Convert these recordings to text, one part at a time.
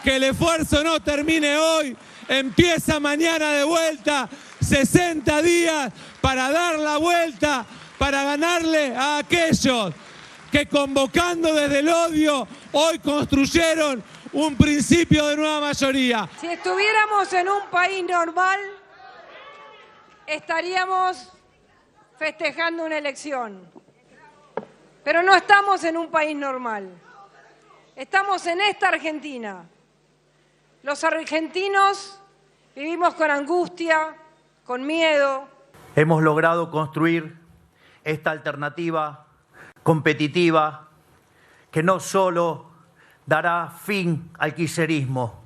que el esfuerzo no termine hoy, empieza mañana de vuelta, 60 días para dar la vuelta, para ganarle a aquellos que convocando desde el odio hoy construyeron un principio de nueva mayoría. Si estuviéramos en un país normal, estaríamos festejando una elección. Pero no estamos en un país normal. Estamos en esta Argentina. Los argentinos vivimos con angustia, con miedo. Hemos logrado construir esta alternativa competitiva que no solo dará fin al kirchnerismo,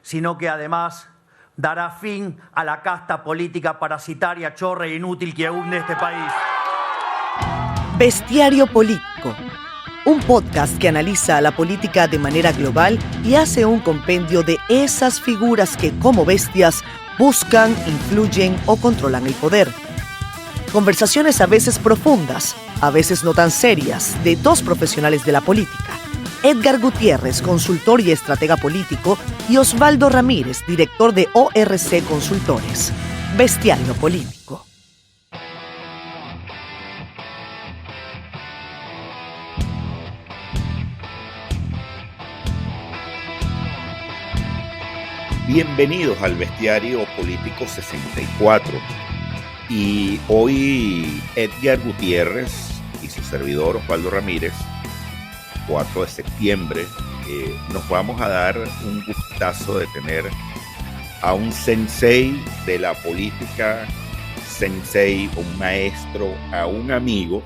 sino que además dará fin a la casta política parasitaria, chorra e inútil que hunde este país. Bestiario Político, un podcast que analiza la política de manera global y hace un compendio de esas figuras que, como bestias, buscan, influyen o controlan el poder. Conversaciones a veces profundas, a veces no tan serias, de dos profesionales de la política. Edgar Gutiérrez, consultor y estratega político, y Osvaldo Ramírez, director de ORC Consultores. Bestiario Político. Bienvenidos al Bestiario Político 64. Y hoy Edgar Gutiérrez y su servidor Osvaldo Ramírez, 4 de septiembre, nos vamos a dar un gustazo de tener a un sensei de la política, sensei, un maestro, a un amigo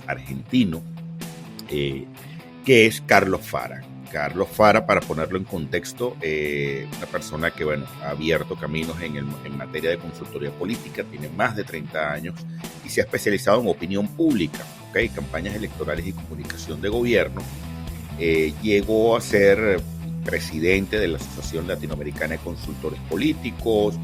argentino, que es Carlos Fara. Carlos Fara, para ponerlo en contexto, una persona que ha abierto caminos en materia de consultoría política, tiene más de 30 años y se ha especializado en opinión pública, campañas electorales y comunicación de gobierno. Llegó a ser presidente de la Asociación Latinoamericana de Consultores Políticos,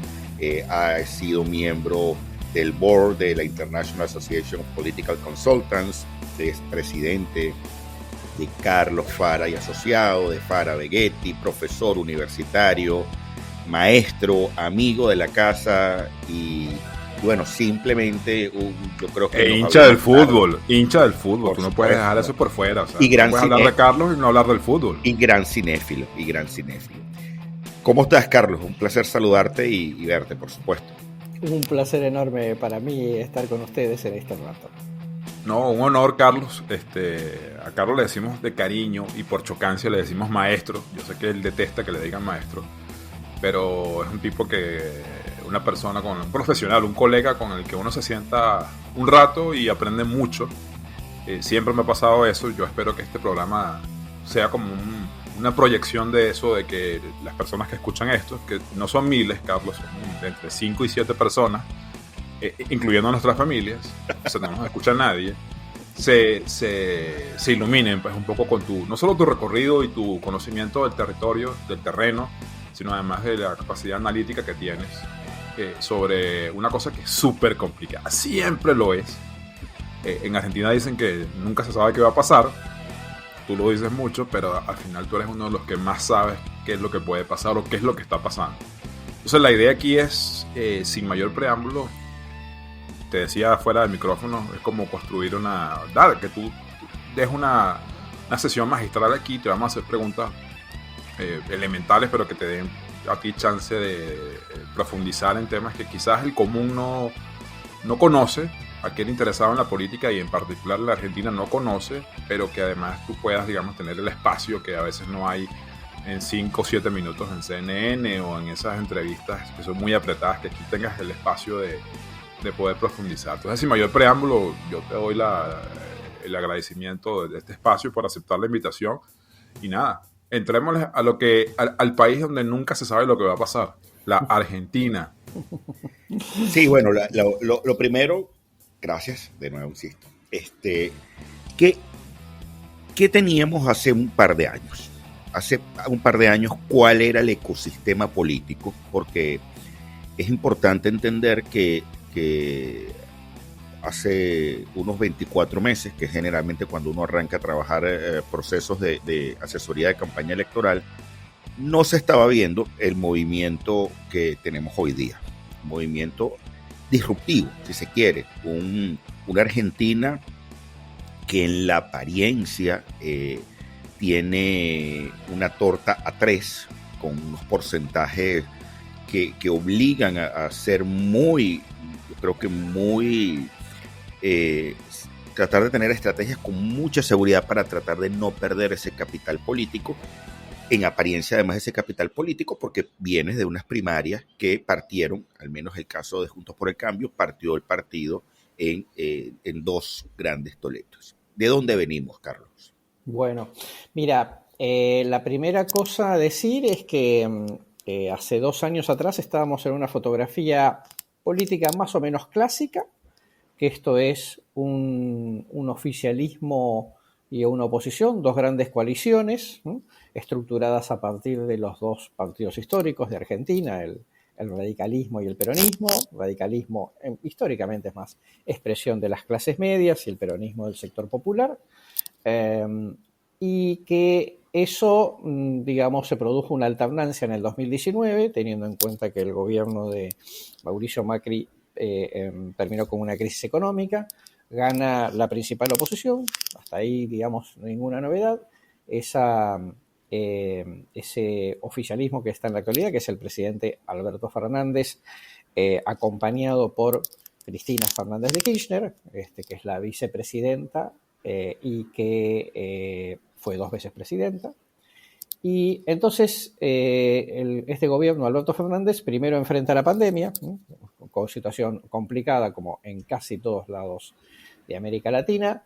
ha sido miembro del board de la International Association of Political Consultants, es presidente de Carlos Fara y asociado, de Fara Beghetti, profesor universitario, maestro, amigo de la casa y simplemente yo creo que hincha del fútbol, tú no puedes dejar eso por fuera, o sea, y gran no puedes hablar de Carlos y no hablar del fútbol. Y gran cinéfilo. ¿Cómo estás, Carlos? Un placer saludarte y verte, por supuesto. Es un placer enorme para mí estar con ustedes en este rato. No, un honor, Carlos. A Carlos le decimos de cariño y por chocancia le decimos maestro. Yo sé que él detesta que le digan maestro, pero es un tipo una persona, un profesional, un colega con el que uno se sienta un rato y aprende mucho. Siempre me ha pasado eso. Yo espero que este programa sea como una proyección de eso, de que las personas que escuchan esto, que no son miles, Carlos, son entre 5 y 7 personas, incluyendo a nuestras familias, o sea, no nos escucha nadie, se iluminen pues un poco con no solo tu recorrido y tu conocimiento del territorio, del terreno, sino además de la capacidad analítica que tienes sobre una cosa que es súper complicada, siempre lo es. En Argentina dicen que nunca se sabe qué va a pasar, tú lo dices mucho, pero al final tú eres uno de los que más sabes qué es lo que puede pasar o qué es lo que está pasando. Entonces la idea aquí es, sin mayor preámbulo, te decía fuera del micrófono, es como construir que tú des una sesión magistral aquí, te vamos a hacer preguntas elementales, pero que te den a ti chance de profundizar en temas que quizás el común no conoce, aquel interesado en la política y en particular la Argentina no conoce, pero que además tú puedas, tener el espacio que a veces no hay en 5 o 7 minutos en CNN o en esas entrevistas que son muy apretadas, que aquí tengas el espacio de poder profundizar. Entonces, sin mayor preámbulo, yo te doy el agradecimiento de este espacio por aceptar la invitación. Y nada, entremos al país donde nunca se sabe lo que va a pasar, la Argentina. Sí, lo primero, gracias, de nuevo insisto. ¿Qué teníamos hace un par de años? Hace un par de años, ¿cuál era el ecosistema político? Porque es importante entender que hace unos 24 meses, que es generalmente cuando uno arranca a trabajar procesos de asesoría de campaña electoral, no se estaba viendo el movimiento que tenemos hoy día, un movimiento disruptivo, si se quiere, una Argentina que en la apariencia tiene una torta a tres, con unos porcentajes que obligan a ser muy, yo creo que muy, tratar de tener estrategias con mucha seguridad para tratar de no perder ese capital político. En apariencia, además, ese capital político, porque viene de unas primarias que partieron, al menos el caso de Juntos por el Cambio, partió el partido en dos grandes toletos. ¿De dónde venimos, Carlos? Bueno, mira, la primera cosa a decir es que hace 2 años atrás estábamos en una fotografía política más o menos clásica, que esto es un oficialismo y una oposición, 2 grandes coaliciones, estructuradas a partir de los 2 partidos históricos de Argentina, el radicalismo y el peronismo. Radicalismo históricamente es más expresión de las clases medias y el peronismo del sector popular. Y que eso, digamos, se produjo una alternancia en el 2019, teniendo en cuenta que el gobierno de Mauricio Macri terminó con una crisis económica, gana la principal oposición, hasta ahí, digamos, ninguna novedad. Ese oficialismo que está en la actualidad, que es el presidente Alberto Fernández, acompañado por Cristina Fernández de Kirchner, que es la vicepresidenta y que fue 2 veces presidenta. Y entonces este gobierno, Alberto Fernández, primero enfrenta la pandemia, con situación complicada como en casi todos lados de América Latina.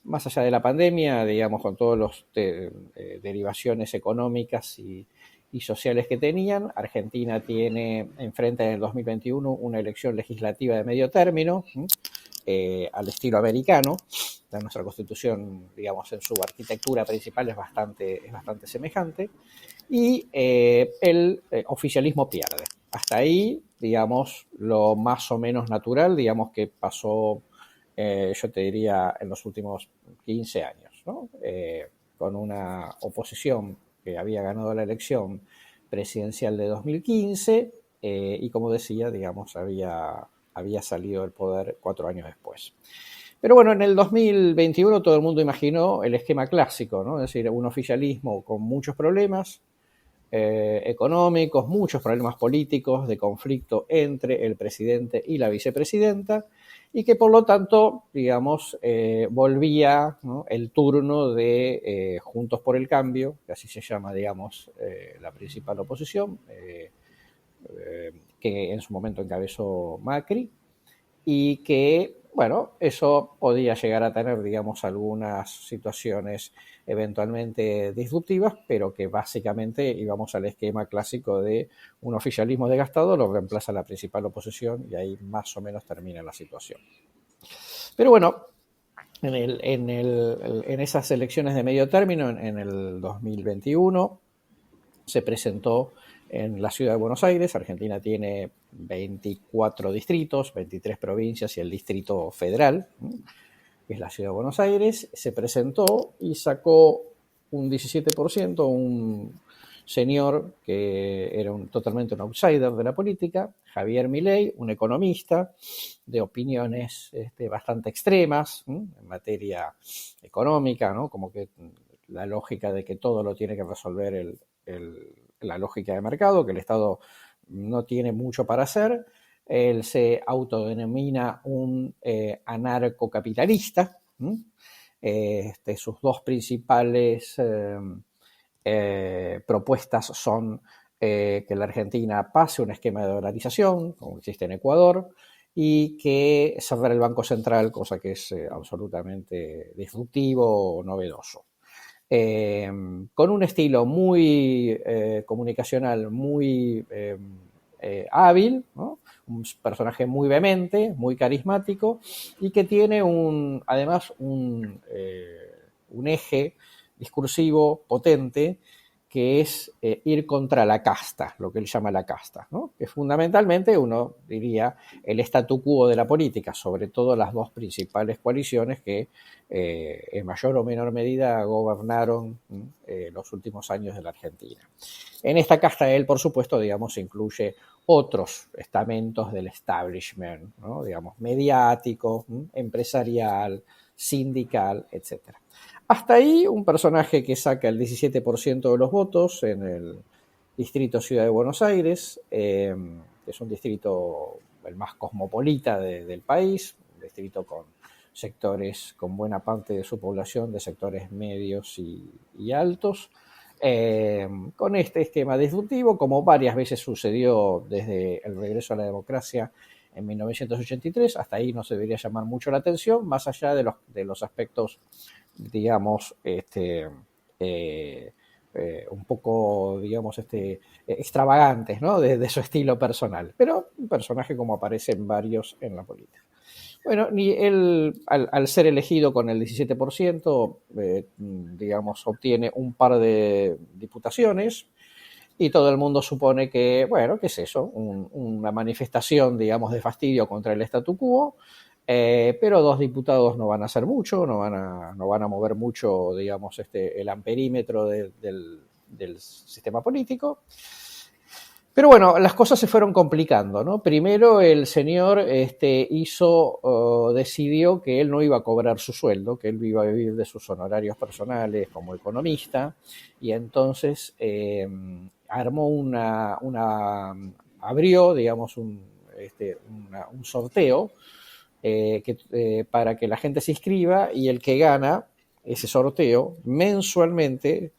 Más allá de la pandemia, digamos, con todas las derivaciones económicas y sociales que tenían, Argentina enfrenta en el 2021 una elección legislativa de medio término, al estilo americano. Nuestra Constitución, digamos, en su arquitectura principal es bastante semejante, y el oficialismo pierde. Hasta ahí, digamos, lo más o menos natural, digamos, que pasó, yo te diría, en los últimos 15 años, ¿no? Con una oposición que había ganado la elección presidencial de 2015 y, como decía, digamos, había salido del poder 4 años después. Pero bueno, en el 2021 todo el mundo imaginó el esquema clásico, ¿no? Es decir, un oficialismo con muchos problemas económicos, muchos problemas políticos, de conflicto entre el presidente y la vicepresidenta, y que por lo tanto, digamos, volvía, ¿no?, el turno de Juntos por el Cambio, que así se llama, digamos, la principal oposición, que en su momento encabezó Macri, y que, bueno, eso podía llegar a tener, digamos, algunas situaciones eventualmente disruptivas, pero que básicamente íbamos al esquema clásico de un oficialismo desgastado, lo reemplaza la principal oposición y ahí más o menos termina la situación. Pero bueno, en esas elecciones de medio término, en el 2021, se presentó en la ciudad de Buenos Aires. Argentina tiene 24 distritos, 23 provincias y el Distrito Federal, que es la ciudad de Buenos Aires. Se presentó y sacó un 17%, un señor que era totalmente un outsider de la política, Javier Milei, un economista de opiniones bastante extremas en materia económica, ¿no? Como que la lógica de que todo lo tiene que resolver la lógica de mercado, que el Estado no tiene mucho para hacer. Él se autodenomina un anarcocapitalista. Sus 2 principales propuestas son que la Argentina pase un esquema de dolarización, como existe en Ecuador, y que cerrar el Banco Central, cosa que es absolutamente disruptivo o novedoso. Con un estilo muy comunicacional, muy hábil, ¿no? Un personaje muy vehemente, muy carismático, y que tiene además un eje discursivo potente, que es ir contra la casta, lo que él llama la casta, ¿no? Que fundamentalmente uno diría el statu quo de la política, sobre todo las dos principales coaliciones que en mayor o menor medida gobernaron los últimos años de la Argentina. En esta casta él, por supuesto, digamos, incluye otros estamentos del establishment, ¿no? Digamos, mediático, empresarial, sindical, etcétera. Hasta ahí un personaje que saca el 17% de los votos en el distrito Ciudad de Buenos Aires, que es un distrito el más cosmopolita del país, un distrito con sectores, con buena parte de su población de sectores medios y altos, con este esquema disruptivo, como varias veces sucedió desde el regreso a la democracia en 1983, hasta ahí no se debería llamar mucho la atención, más allá de los aspectos, digamos, un poco, digamos, extravagantes, ¿no? De su estilo personal, pero un personaje como aparecen varios en la política. Bueno, ni él, al ser elegido con el 17%, digamos, obtiene un par de diputaciones, y todo el mundo supone que, bueno, ¿qué es eso? Una manifestación, digamos, de fastidio contra el statu quo, pero 2 diputados no van a hacer mucho, no van a mover mucho, digamos, el amperímetro del sistema político. Pero bueno, las cosas se fueron complicando, ¿no? Primero el señor decidió que él no iba a cobrar su sueldo, que él iba a vivir de sus honorarios personales como economista, y entonces abrió, digamos, un sorteo para que la gente se inscriba, y el que gana ese sorteo mensualmente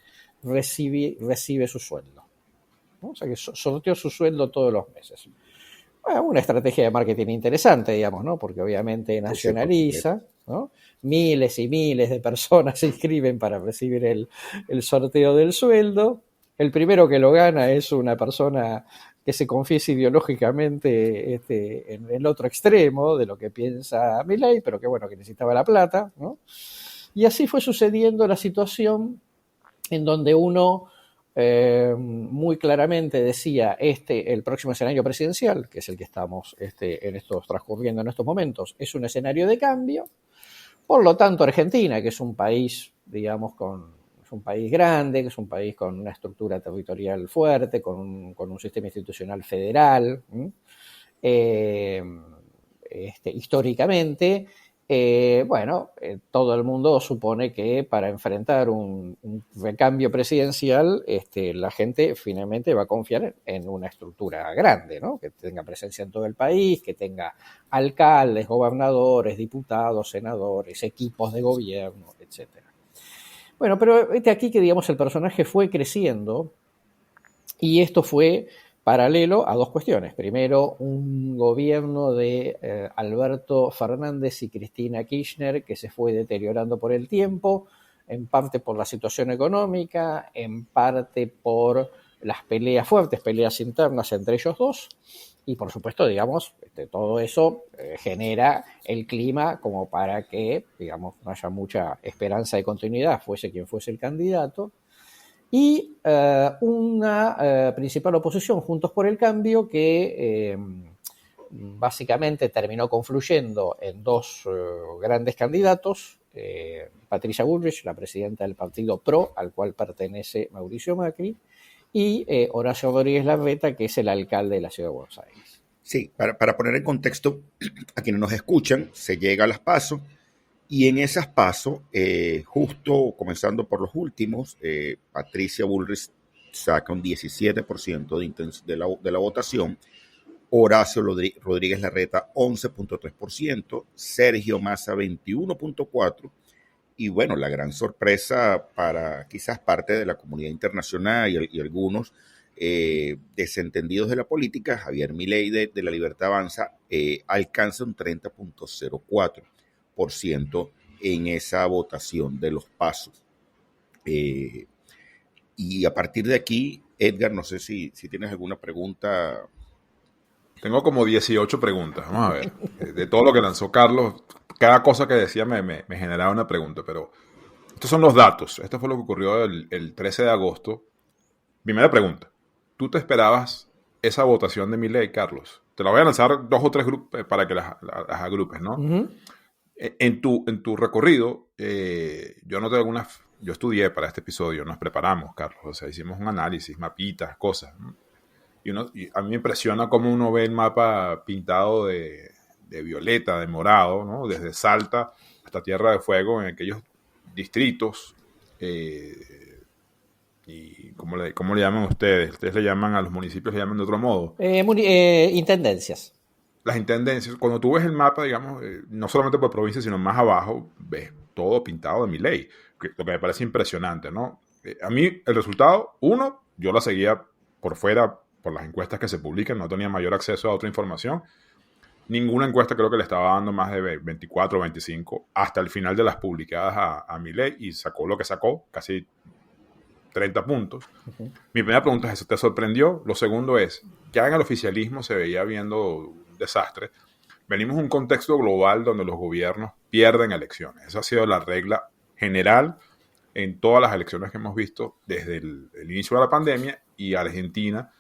recibe su sueldo, ¿no? O sea que sorteó su sueldo todos los meses. Bueno, una estrategia de marketing interesante, digamos, ¿no? Porque obviamente nacionaliza, ¿no? Miles y miles de personas se inscriben para recibir el sorteo del sueldo. El primero que lo gana es una persona que se confiesa ideológicamente en el otro extremo de lo que piensa Milei, pero que bueno, que necesitaba la plata, ¿no? Y así fue sucediendo la situación en donde uno muy claramente decía el próximo escenario presidencial, que es el que estamos transcurriendo en estos momentos, es un escenario de cambio. Por lo tanto, Argentina, que es un país, digamos, es un país grande, que es un país con una estructura territorial fuerte, con un sistema institucional federal, históricamente, todo el mundo supone que para enfrentar un recambio presidencial, la gente finalmente va a confiar en una estructura grande, ¿no? Que tenga presencia en todo el país, que tenga alcaldes, gobernadores, diputados, senadores, equipos de gobierno, etcétera. Bueno, pero aquí que, digamos, el personaje fue creciendo, y esto fue paralelo a 2 cuestiones. Primero, un gobierno de Alberto Fernández y Cristina Kirchner que se fue deteriorando por el tiempo, en parte por la situación económica, en parte por las fuertes peleas internas entre ellos dos, y por supuesto, digamos, todo eso genera el clima como para que, digamos, no haya mucha esperanza de continuidad, fuese quien fuese el candidato. Y una principal oposición, Juntos por el Cambio, que básicamente terminó confluyendo en 2 grandes candidatos, Patricia Bullrich, la presidenta del partido PRO, al cual pertenece Mauricio Macri, y Horacio Rodríguez Larreta, que es el alcalde de la Ciudad de Buenos Aires. Sí, para poner en contexto a quienes nos escuchan, se llega a las PASO, y en esas PASO, justo comenzando por los últimos, Patricia Bullrich saca un 17% de la votación, Horacio Rodríguez Larreta 11.3%, Sergio Massa 21.4%, y bueno, la gran sorpresa para quizás parte de la comunidad internacional y algunos desentendidos de la política, Javier Milei de La Libertad Avanza alcanza un 30.04% en esa votación de los pasos. Y a partir de aquí, Edgar, no sé si tienes alguna pregunta. Tengo como 18 preguntas, vamos a ver. De todo lo que lanzó Carlos, cada cosa que decía me generaba una pregunta, pero estos son los datos. Esto fue lo que ocurrió el 13 de agosto primera pregunta. ¿Tú te esperabas esa votación de Milei, Carlos? Te la voy a lanzar 2 o 3 grupos para que las agrupes, ¿no? Uh-huh. En tu recorrido, yo noté algunas... Yo estudié para este episodio, nos preparamos, Carlos. O sea, hicimos un análisis, mapitas, cosas, ¿no? Y a mí me impresiona cómo uno ve el mapa pintado de violeta, de morado, ¿no? Desde Salta hasta Tierra de Fuego, en aquellos distritos. ¿Y cómo le llaman ustedes? Ustedes le llaman a los municipios, le llaman de otro modo. Intendencias. Las intendencias. Cuando tú ves el mapa, digamos, no solamente por provincia, sino más abajo, ves todo pintado de Milei, lo que me parece impresionante, ¿no? A mí el resultado, yo la seguía por fuera, por las encuestas que se publican, no tenía mayor acceso a otra información. Ninguna encuesta creo que le estaba dando más de 24 o 25 hasta el final de las publicadas a Milei, y sacó lo que sacó, casi 30 puntos. Uh-huh. Mi primera pregunta es, ¿eso te sorprendió? Lo segundo es, ya en el oficialismo se veía viendo un desastre. Venimos de un contexto global donde los gobiernos pierden elecciones. Esa ha sido la regla general en todas las elecciones que hemos visto desde el inicio de la pandemia, y Argentina,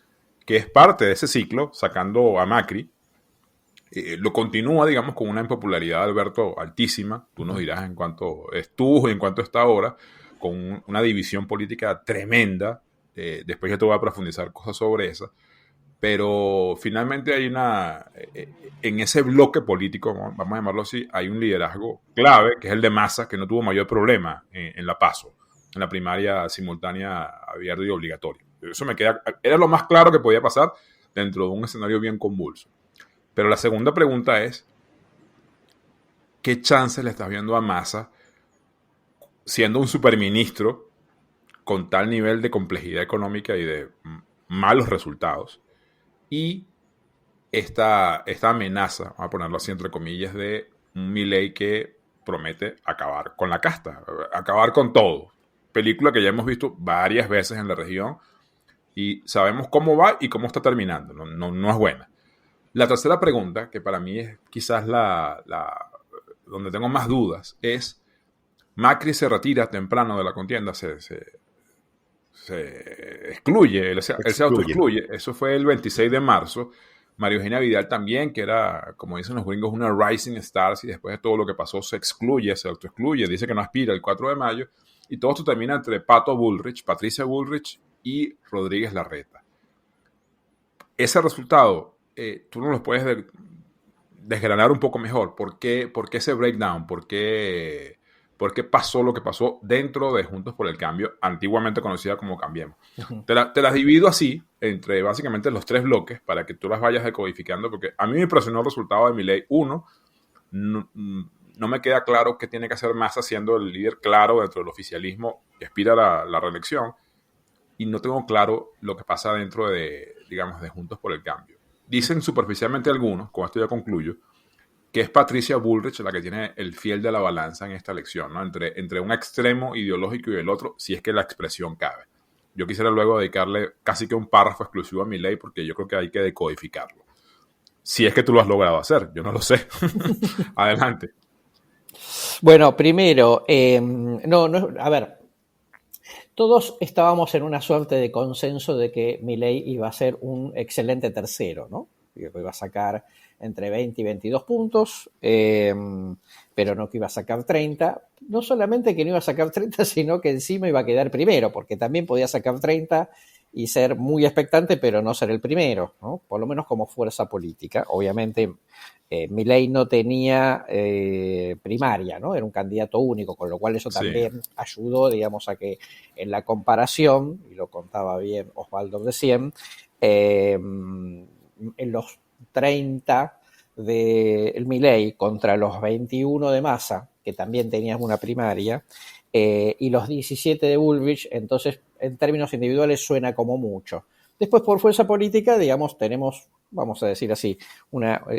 que es parte de ese ciclo, sacando a Macri, lo continúa, digamos, con una impopularidad de Alberto altísima. Tú nos dirás en cuánto estuvo y en cuánto está ahora, con una división política tremenda. Después ya te voy a profundizar cosas sobre esa. Pero finalmente hay en ese bloque político, vamos a llamarlo así, hay un liderazgo clave, que es el de Massa, que no tuvo mayor problema en la PASO, en la primaria simultánea abierta y obligatoria. Eso era lo más claro que podía pasar dentro de un escenario bien convulso. Pero la segunda pregunta es, ¿qué chance le estás viendo a Massa siendo un superministro con tal nivel de complejidad económica y de malos resultados? Y esta amenaza, vamos a ponerlo así entre comillas, de un Milei que promete acabar con la casta, acabar con todo. Película que ya hemos visto varias veces en la región y sabemos cómo va y cómo está terminando. No es buena. La tercera pregunta, que para mí es quizás donde tengo más dudas, es: Macri se retira temprano de la contienda, se excluye, él se autoexcluye. Eso fue el 26 de marzo. María Eugenia Vidal también, que era, como dicen los gringos, una rising star, y después de todo lo que pasó se autoexcluye, dice que no aspira el 4 de mayo, y todo esto termina entre Patricia Bullrich y Rodríguez Larreta. Ese resultado, tú no lo puedes desgranar un poco mejor. ¿Por qué ese breakdown? ¿Por qué pasó lo que pasó dentro de Juntos por el Cambio, antiguamente conocida como Cambiemos? Uh-huh. Te las divido así, entre básicamente los 3 bloques, para que tú las vayas decodificando, porque a mí me impresionó el resultado de Milei. No me queda claro qué tiene que hacer Massa siendo el líder claro dentro del oficialismo que aspira a la reelección, y no tengo claro lo que pasa dentro de Juntos por el Cambio. Dicen superficialmente algunos, con esto ya concluyo, que es Patricia Bullrich la que tiene el fiel de la balanza en esta elección, ¿no? Entre un extremo ideológico y el otro, si es que la expresión cabe. Yo quisiera luego dedicarle casi que un párrafo exclusivo a Milei, porque yo creo que hay que decodificarlo. Si es que tú lo has logrado hacer, yo no lo sé. Adelante. Bueno, primero, a ver, todos estábamos en una suerte de consenso de que Milei iba a ser un excelente tercero, ¿no? Iba a sacar entre 20 y 22 puntos, pero no que iba a sacar 30. No solamente que no iba a sacar 30, sino que encima iba a quedar primero, porque también podía sacar 30 y ser muy expectante, pero no ser el primero, ¿no? Por lo menos como fuerza política. Obviamente, Milei no tenía primaria, ¿no? Era un candidato único, con lo cual eso también ayudó, digamos, a que en la comparación, y lo contaba bien Osvaldo recién, en los 30 de Milei contra los 21 de Massa, que también tenían una primaria, y los 17 de Bullrich, entonces en términos individuales suena como mucho. Después, por fuerza política, digamos, tenemos, vamos a decir así,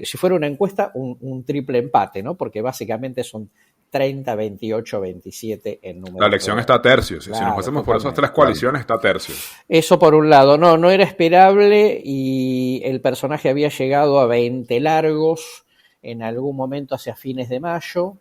si fuera una encuesta, un triple empate, ¿no? Porque básicamente son 30, 28, 27 en número. La elección está a tercios. Claro, si nos fuésemos por esas 3 coaliciones, está a tercios. Eso por un lado. No era esperable, y el personaje había llegado a 20 largos en algún momento hacia fines de mayo,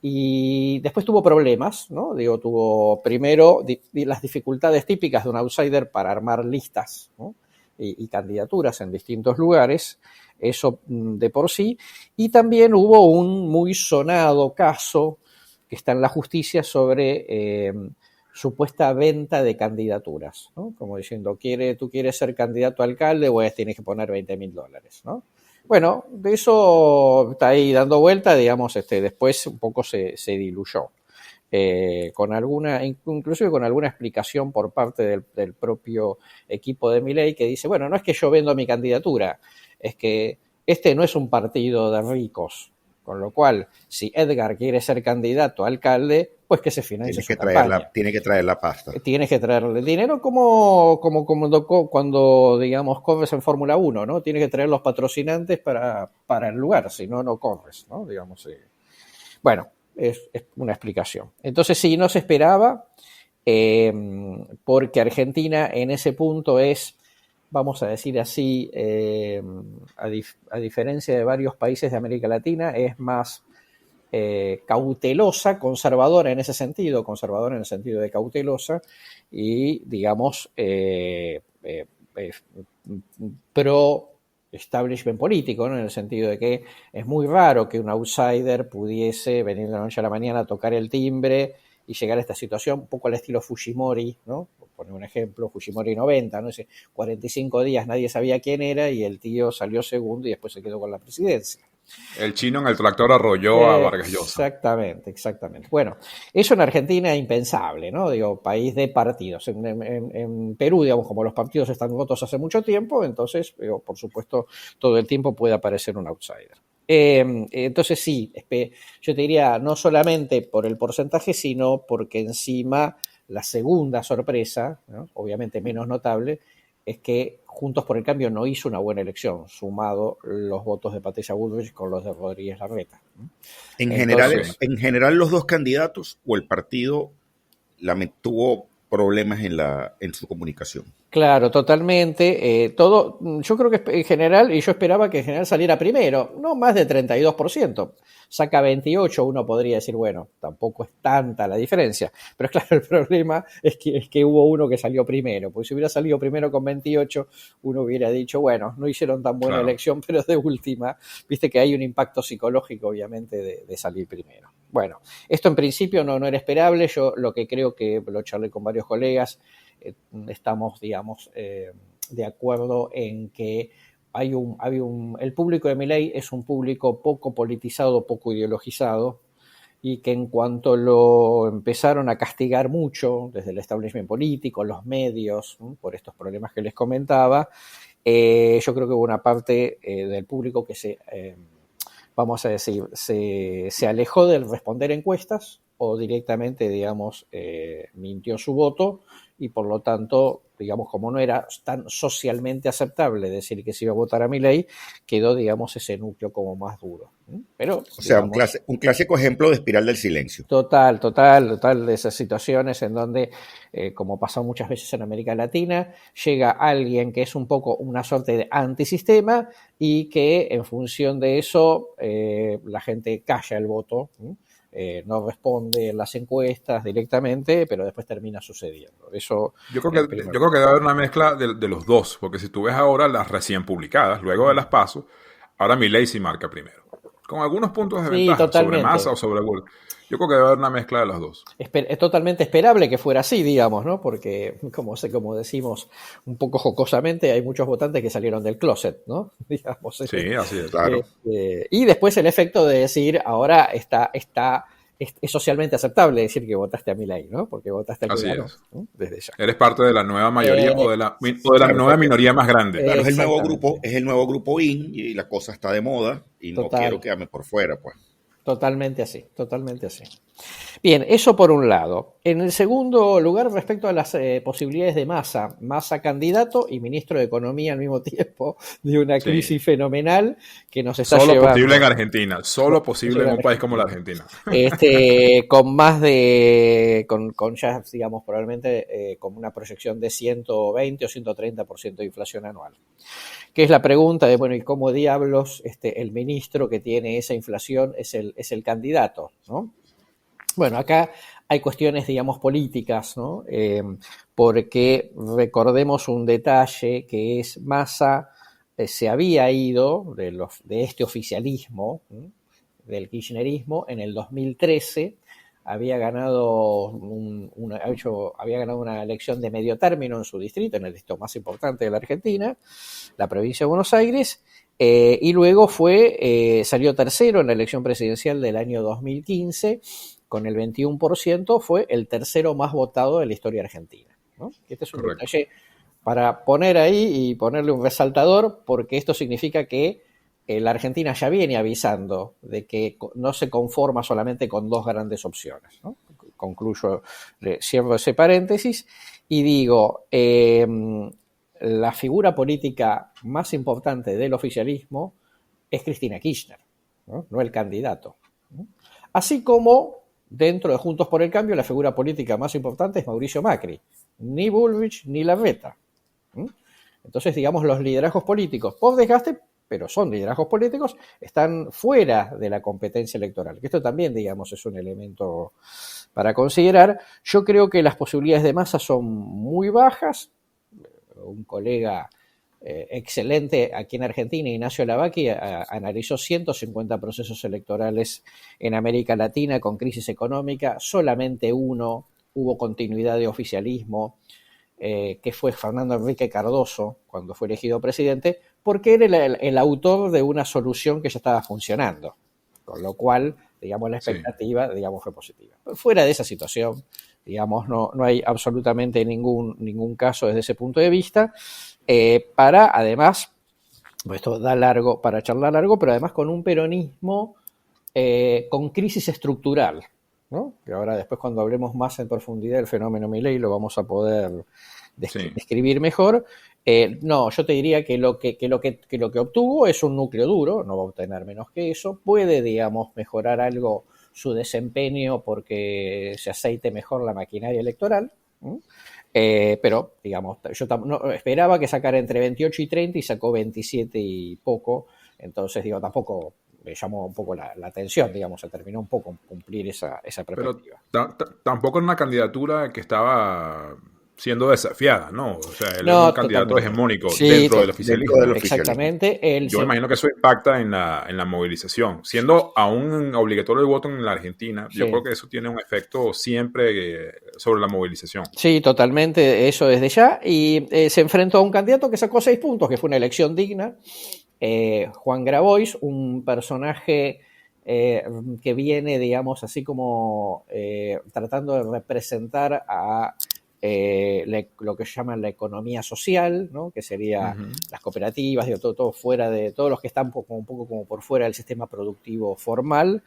y después tuvo problemas, ¿no? Digo, tuvo primero las dificultades típicas de un outsider para armar listas, ¿no? y candidaturas en distintos lugares, eso de por sí, y también hubo un muy sonado caso que está en la justicia sobre supuesta venta de candidaturas, ¿no? Como diciendo, tú quieres ser candidato a alcalde, pues tienes que poner $20,000, ¿no? Bueno, de eso está ahí dando vuelta, digamos, después un poco se diluyó. Inclusive con alguna explicación por parte del propio equipo de Milei, que dice, bueno, no es que yo vendo mi candidatura, es que este no es un partido de ricos, con lo cual, si Edgar quiere ser candidato a alcalde, pues que se financie su campaña. Tiene que traer la pasta. Tienes que traerle dinero como cuando, digamos, corres en Fórmula 1, ¿no? Tienes que traer los patrocinantes para el lugar, si no, no corres, ¿no? Digamos, bueno, es una explicación. Entonces, sí, no se esperaba, porque Argentina en ese punto es, vamos a decir así, a diferencia de varios países de América Latina, es más cautelosa, conservadora en ese sentido de cautelosa, y digamos pro establishment político, ¿no? En el sentido de que es muy raro que un outsider pudiese venir de la noche a la mañana a tocar el timbre y llegar a esta situación, un poco al estilo Fujimori, ¿no? Por poner un ejemplo, Fujimori 90, ¿no? Ese 45 días nadie sabía quién era y el tío salió segundo y después se quedó con la presidencia. El chino en el tractor arrolló a Vargas Llosa. Exactamente. Bueno, eso en Argentina es impensable, ¿no? Digo, país de partidos. En Perú, digamos, como los partidos están votos hace mucho tiempo, entonces, por supuesto, todo el tiempo puede aparecer un outsider. Entonces sí, yo te diría, no solamente por el porcentaje, sino porque encima la segunda sorpresa, ¿no? Obviamente menos notable, es que Juntos por el Cambio no hizo una buena elección, sumado los votos de Patricia Bullrich con los de Rodríguez Larreta. En general, los dos candidatos o el partido tuvo problemas en su comunicación. Claro, totalmente. Yo creo que en general, y yo esperaba que en general saliera primero, no más de 32%. Saca 28, uno podría decir, bueno, tampoco es tanta la diferencia. Pero claro, el problema es que hubo uno que salió primero. Porque si hubiera salido primero con 28, uno hubiera dicho, bueno, no hicieron tan buena elección, pero de última, viste que hay un impacto psicológico, obviamente, de salir primero. Bueno, esto en principio no era esperable. Yo lo que creo que lo charlé con varios colegas, estamos, digamos, de acuerdo en que el público de Milei es un público poco politizado, poco ideologizado, y que en cuanto lo empezaron a castigar mucho desde el establishment político, los medios, por estos problemas que les comentaba, yo creo que hubo una parte del público que vamos a decir, se alejó del responder encuestas o directamente, digamos, mintió su voto, y por lo tanto, digamos, como no era tan socialmente aceptable decir que se iba a votar a Milei, quedó, digamos, ese núcleo como más duro. Pero, o sea, digamos, un clásico ejemplo de espiral del silencio. Total, de esas situaciones en donde, como pasa muchas veces en América Latina, llega alguien que es un poco una suerte de antisistema y que en función de eso la gente calla el voto, no responde en las encuestas directamente, pero después termina sucediendo. Eso yo creo que debe haber una mezcla de los dos, porque si tú ves ahora las recién publicadas, luego de las PASO, ahora Milei sí marca primero, con algunos puntos de ventaja sobre Massa o sobre Bull. Yo creo que debe haber una mezcla de los dos. Es totalmente esperable que fuera así, digamos, ¿no? Porque, como decimos un poco jocosamente, hay muchos votantes que salieron del closet, ¿no? Digamos, sí, así es, claro. Y después el efecto de decir, ahora es socialmente aceptable decir que votaste a Milei, ¿no? Porque votaste al que ganó, ¿no? Desde ya. Eres parte de la nueva mayoría o de la nueva minoría más grande. Claro, es el nuevo grupo IN y la cosa está de moda y no quiero quedarme por fuera, pues. Totalmente así. Bien, eso por un lado. En el segundo lugar, respecto a las posibilidades de Massa candidato y ministro de Economía al mismo tiempo, de una crisis fenomenal que nos está llevando. Solo posible en Argentina, solo posible en un país como la Argentina. Con más de, con ya, digamos, probablemente con una proyección de 120 o 130% de inflación anual. Que es la pregunta de, bueno, ¿y cómo diablos el ministro que tiene esa inflación es el candidato, ¿no? Bueno, acá hay cuestiones, digamos, políticas, ¿no? Porque recordemos un detalle que es Massa se había ido de este oficialismo, ¿sí?, del kirchnerismo en el 2013, había ganado una elección de medio término en su distrito, en el distrito más importante de la Argentina, la provincia de Buenos Aires, y luego salió tercero en la elección presidencial del año 2015, con el 21%, fue el tercero más votado de la historia argentina, ¿no? Este es un detalle para poner ahí y ponerle un resaltador, porque esto significa que la Argentina ya viene avisando de que no se conforma solamente con dos grandes opciones, ¿no? Concluyo, cierro ese paréntesis y digo, la figura política más importante del oficialismo es Cristina Kirchner, no el candidato, ¿no? Así como dentro de Juntos por el Cambio la figura política más importante es Mauricio Macri, ni Bullrich ni Larreta. Entonces, digamos, los liderazgos políticos, por desgaste, pero son liderazgos políticos, están fuera de la competencia electoral. Que esto también, digamos, es un elemento para considerar. Yo creo que las posibilidades de Massa son muy bajas. Un colega excelente aquí en Argentina, Ignacio Lavacchi, analizó 150 procesos electorales en América Latina con crisis económica. Solamente uno hubo continuidad de oficialismo, que fue Fernando Enrique Cardoso, cuando fue elegido presidente, porque era el autor de una solución que ya estaba funcionando, con lo cual, digamos, la expectativa, digamos, fue positiva. Fuera de esa situación, digamos, no hay absolutamente ningún caso desde ese punto de vista, además, esto da largo para charlar largo, pero además con un peronismo con crisis estructural, ¿no? Que ahora después, cuando hablemos más en profundidad del fenómeno Milei, lo vamos a poder describir mejor. No, yo te diría que lo que obtuvo es un núcleo duro, no va a obtener menos que eso. Puede, digamos, mejorar algo su desempeño porque se aceite mejor la maquinaria electoral, pero, digamos, yo esperaba que sacara entre 28 y 30 y sacó 27 y poco. Entonces, digo, tampoco me llamó un poco la atención, digamos, se terminó un poco cumplir esa perspectiva. Pero tampoco era una candidatura que estaba siendo desafiada, ¿no? O sea, él es un candidato hegemónico dentro del oficialismo. Exactamente. Yo me imagino que eso impacta en la movilización. Siendo aún obligatorio el voto en la Argentina, yo creo que eso tiene un efecto siempre sobre la movilización. Sí, totalmente, eso desde ya. Y se enfrentó a un candidato que sacó 6 puntos, que fue una elección digna. Juan Grabois, un personaje que viene, digamos, así como tratando de representar a lo que llaman la economía social, ¿no? Que sería las cooperativas, digo, todo fuera de todos los que están un poco como por fuera del sistema productivo formal,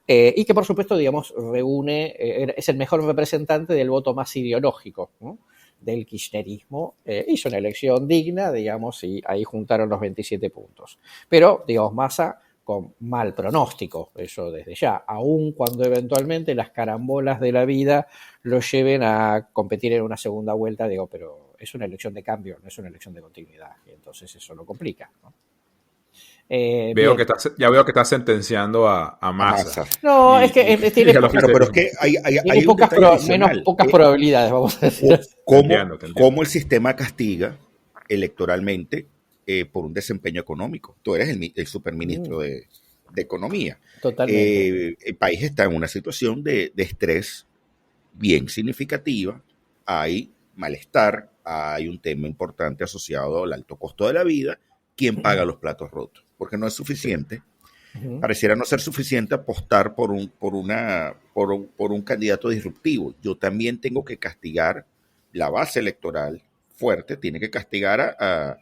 y que por supuesto, digamos, es el mejor representante del voto más ideológico, ¿no?, del kirchnerismo. Hizo una elección digna, digamos, y ahí juntaron los 27 puntos. Pero, digamos, Massa con mal pronóstico, eso desde ya, aun cuando eventualmente las carambolas de la vida lo lleven a competir en una segunda vuelta, digo, pero es una elección de cambio, no es una elección de continuidad, y entonces eso lo complica, ¿no? Veo que estás sentenciando a Massa. No, es que tiene pero es que hay pocas probabilidades, vamos a decir. ¿Cómo el sistema castiga electoralmente por un desempeño económico? Tú eres el superministro de Economía. Totalmente. El país está en una situación de estrés bien significativa. Hay malestar, hay un tema importante asociado al alto costo de la vida. ¿Quién paga los platos rotos? Porque no es suficiente. Pareciera no ser suficiente apostar por un candidato disruptivo. Yo también tengo que castigar la base electoral fuerte, tiene que castigar a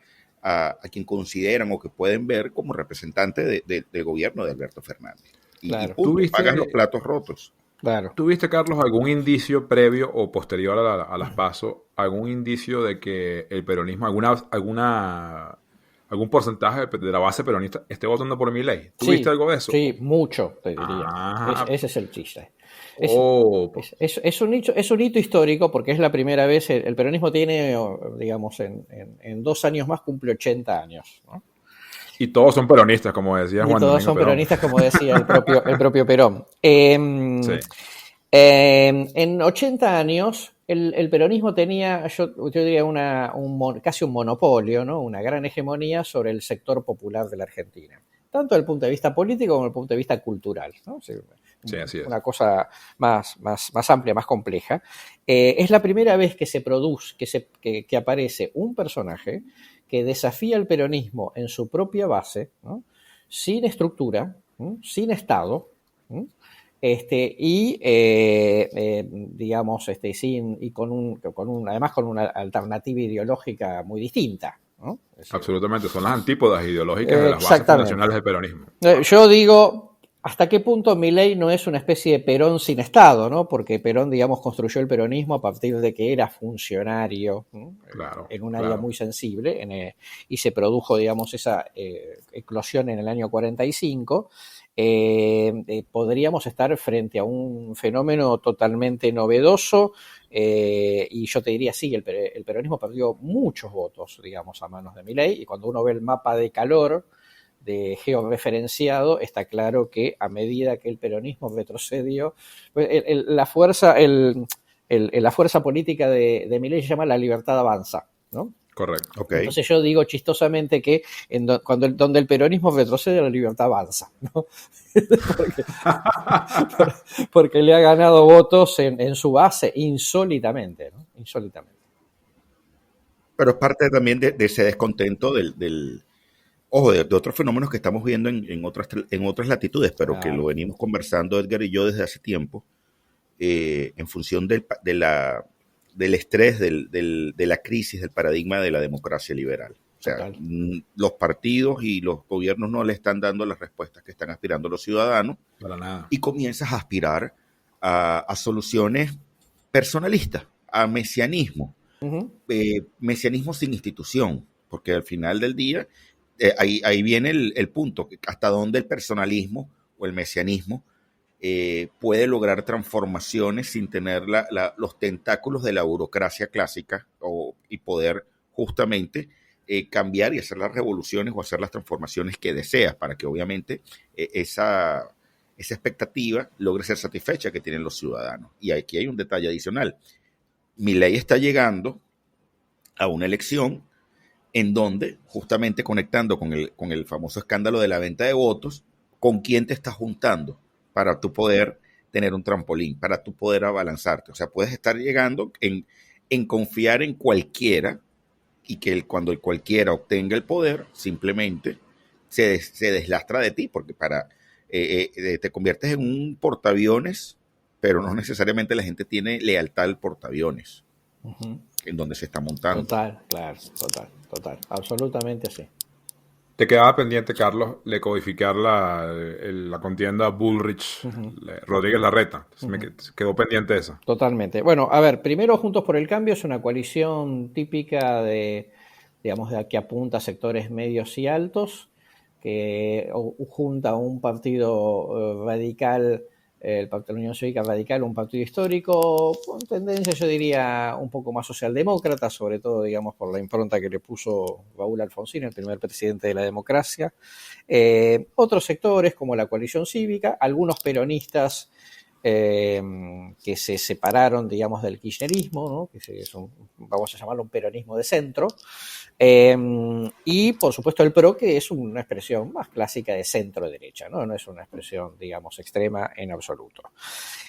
quien consideran o que pueden ver como representante del gobierno de Alberto Fernández. Claro. Y pagan los platos rotos. Claro. ¿Tuviste, Carlos, algún indicio previo o posterior a las PASO, algún indicio de que el peronismo, algún porcentaje de la base peronista esté votando por Milei? ¿Tuviste algo de eso? Sí, mucho, te diría. Ese es el chiste. Es un hito histórico porque es la primera vez, el peronismo tiene, digamos, en 2 años más cumple 80 años, ¿no? Y todos son peronistas, como decía Juan. Y todos son peronistas, como decía el propio Perón. En 80 años, el peronismo tenía, yo diría, casi un monopolio, ¿no? Una gran hegemonía sobre el sector popular de la Argentina, tanto desde el punto de vista político como desde el punto de vista cultural, ¿no? Sí, así es. Una cosa más amplia, más compleja. Es la primera vez que se produce, que aparece un personaje que desafía al peronismo en su propia base, ¿no? Sin estructura, ¿no? Sin Estado, ¿no? Digamos, además con una alternativa ideológica muy distinta, ¿no? Absolutamente, son las antípodas ideológicas de las bases fundacionales del peronismo. Yo digo, ¿hasta qué punto Milei no es una especie de Perón sin Estado, ¿no? Porque Perón, digamos, construyó el peronismo a partir de que era funcionario, ¿no? Claro, en un área muy sensible, y se produjo, digamos, esa eclosión en el año 45. Podríamos estar frente a un fenómeno totalmente novedoso, y yo te diría, sí, el peronismo perdió muchos votos, digamos, a manos de Milei, y cuando uno ve el mapa de calor de georreferenciado, está claro que a medida que el peronismo retrocedió, la fuerza política de Milei se llama la libertad avanza, ¿no? Correcto. Okay. Entonces yo digo chistosamente que donde el peronismo retrocede, la libertad avanza, ¿no? porque le ha ganado votos en su base insólitamente, ¿no? Insólitamente. Pero es parte también de ese descontento de otros fenómenos que estamos viendo en otras latitudes, pero que lo venimos conversando Edgar y yo desde hace tiempo, en función del estrés, de la crisis del paradigma de la democracia liberal. O sea, los partidos y los gobiernos no le están dando las respuestas que están aspirando los ciudadanos. Para nada. Y comienzas a aspirar a soluciones personalistas, a mesianismo. Uh-huh. Mesianismo sin institución, porque al final del día, ahí viene el punto, hasta dónde el personalismo o el mesianismo puede lograr transformaciones sin tener los tentáculos de la burocracia clásica y poder justamente cambiar y hacer las revoluciones o hacer las transformaciones que deseas para que obviamente esa expectativa logre ser satisfecha que tienen los ciudadanos. Y aquí hay un detalle adicional. Milei está llegando a una elección en donde, justamente conectando con el famoso escándalo de la venta de votos, ¿con quién te estás juntando para tú poder tener un trampolín, para tú poder abalanzarte? O sea, puedes estar llegando en confiar en cualquiera y que cuando el cualquiera obtenga el poder, simplemente se deslastra de ti, porque te conviertes en un portaaviones, pero no necesariamente la gente tiene lealtad al portaaviones. Uh-huh. En donde se está montando. Total, absolutamente así. Te quedaba pendiente, Carlos, de codificar la contienda Bullrich, Rodríguez Larreta. Me quedó pendiente esa. Totalmente. Bueno, a ver, primero Juntos por el Cambio es una coalición típica de que apunta a sectores medios y altos, que junta a un partido radical, el Partido de la Unión Cívica Radical, un partido histórico con tendencia, yo diría, un poco más socialdemócrata, sobre todo, digamos, por la impronta que le puso Raúl Alfonsín, el primer presidente de la democracia. Otros sectores, como la coalición cívica, algunos peronistas que se separaron, digamos, del kirchnerismo, ¿no? Vamos a llamarlo un peronismo de centro, y por supuesto el PRO, que es una expresión más clásica de centro-derecha, ¿no? No es una expresión, digamos, extrema en absoluto.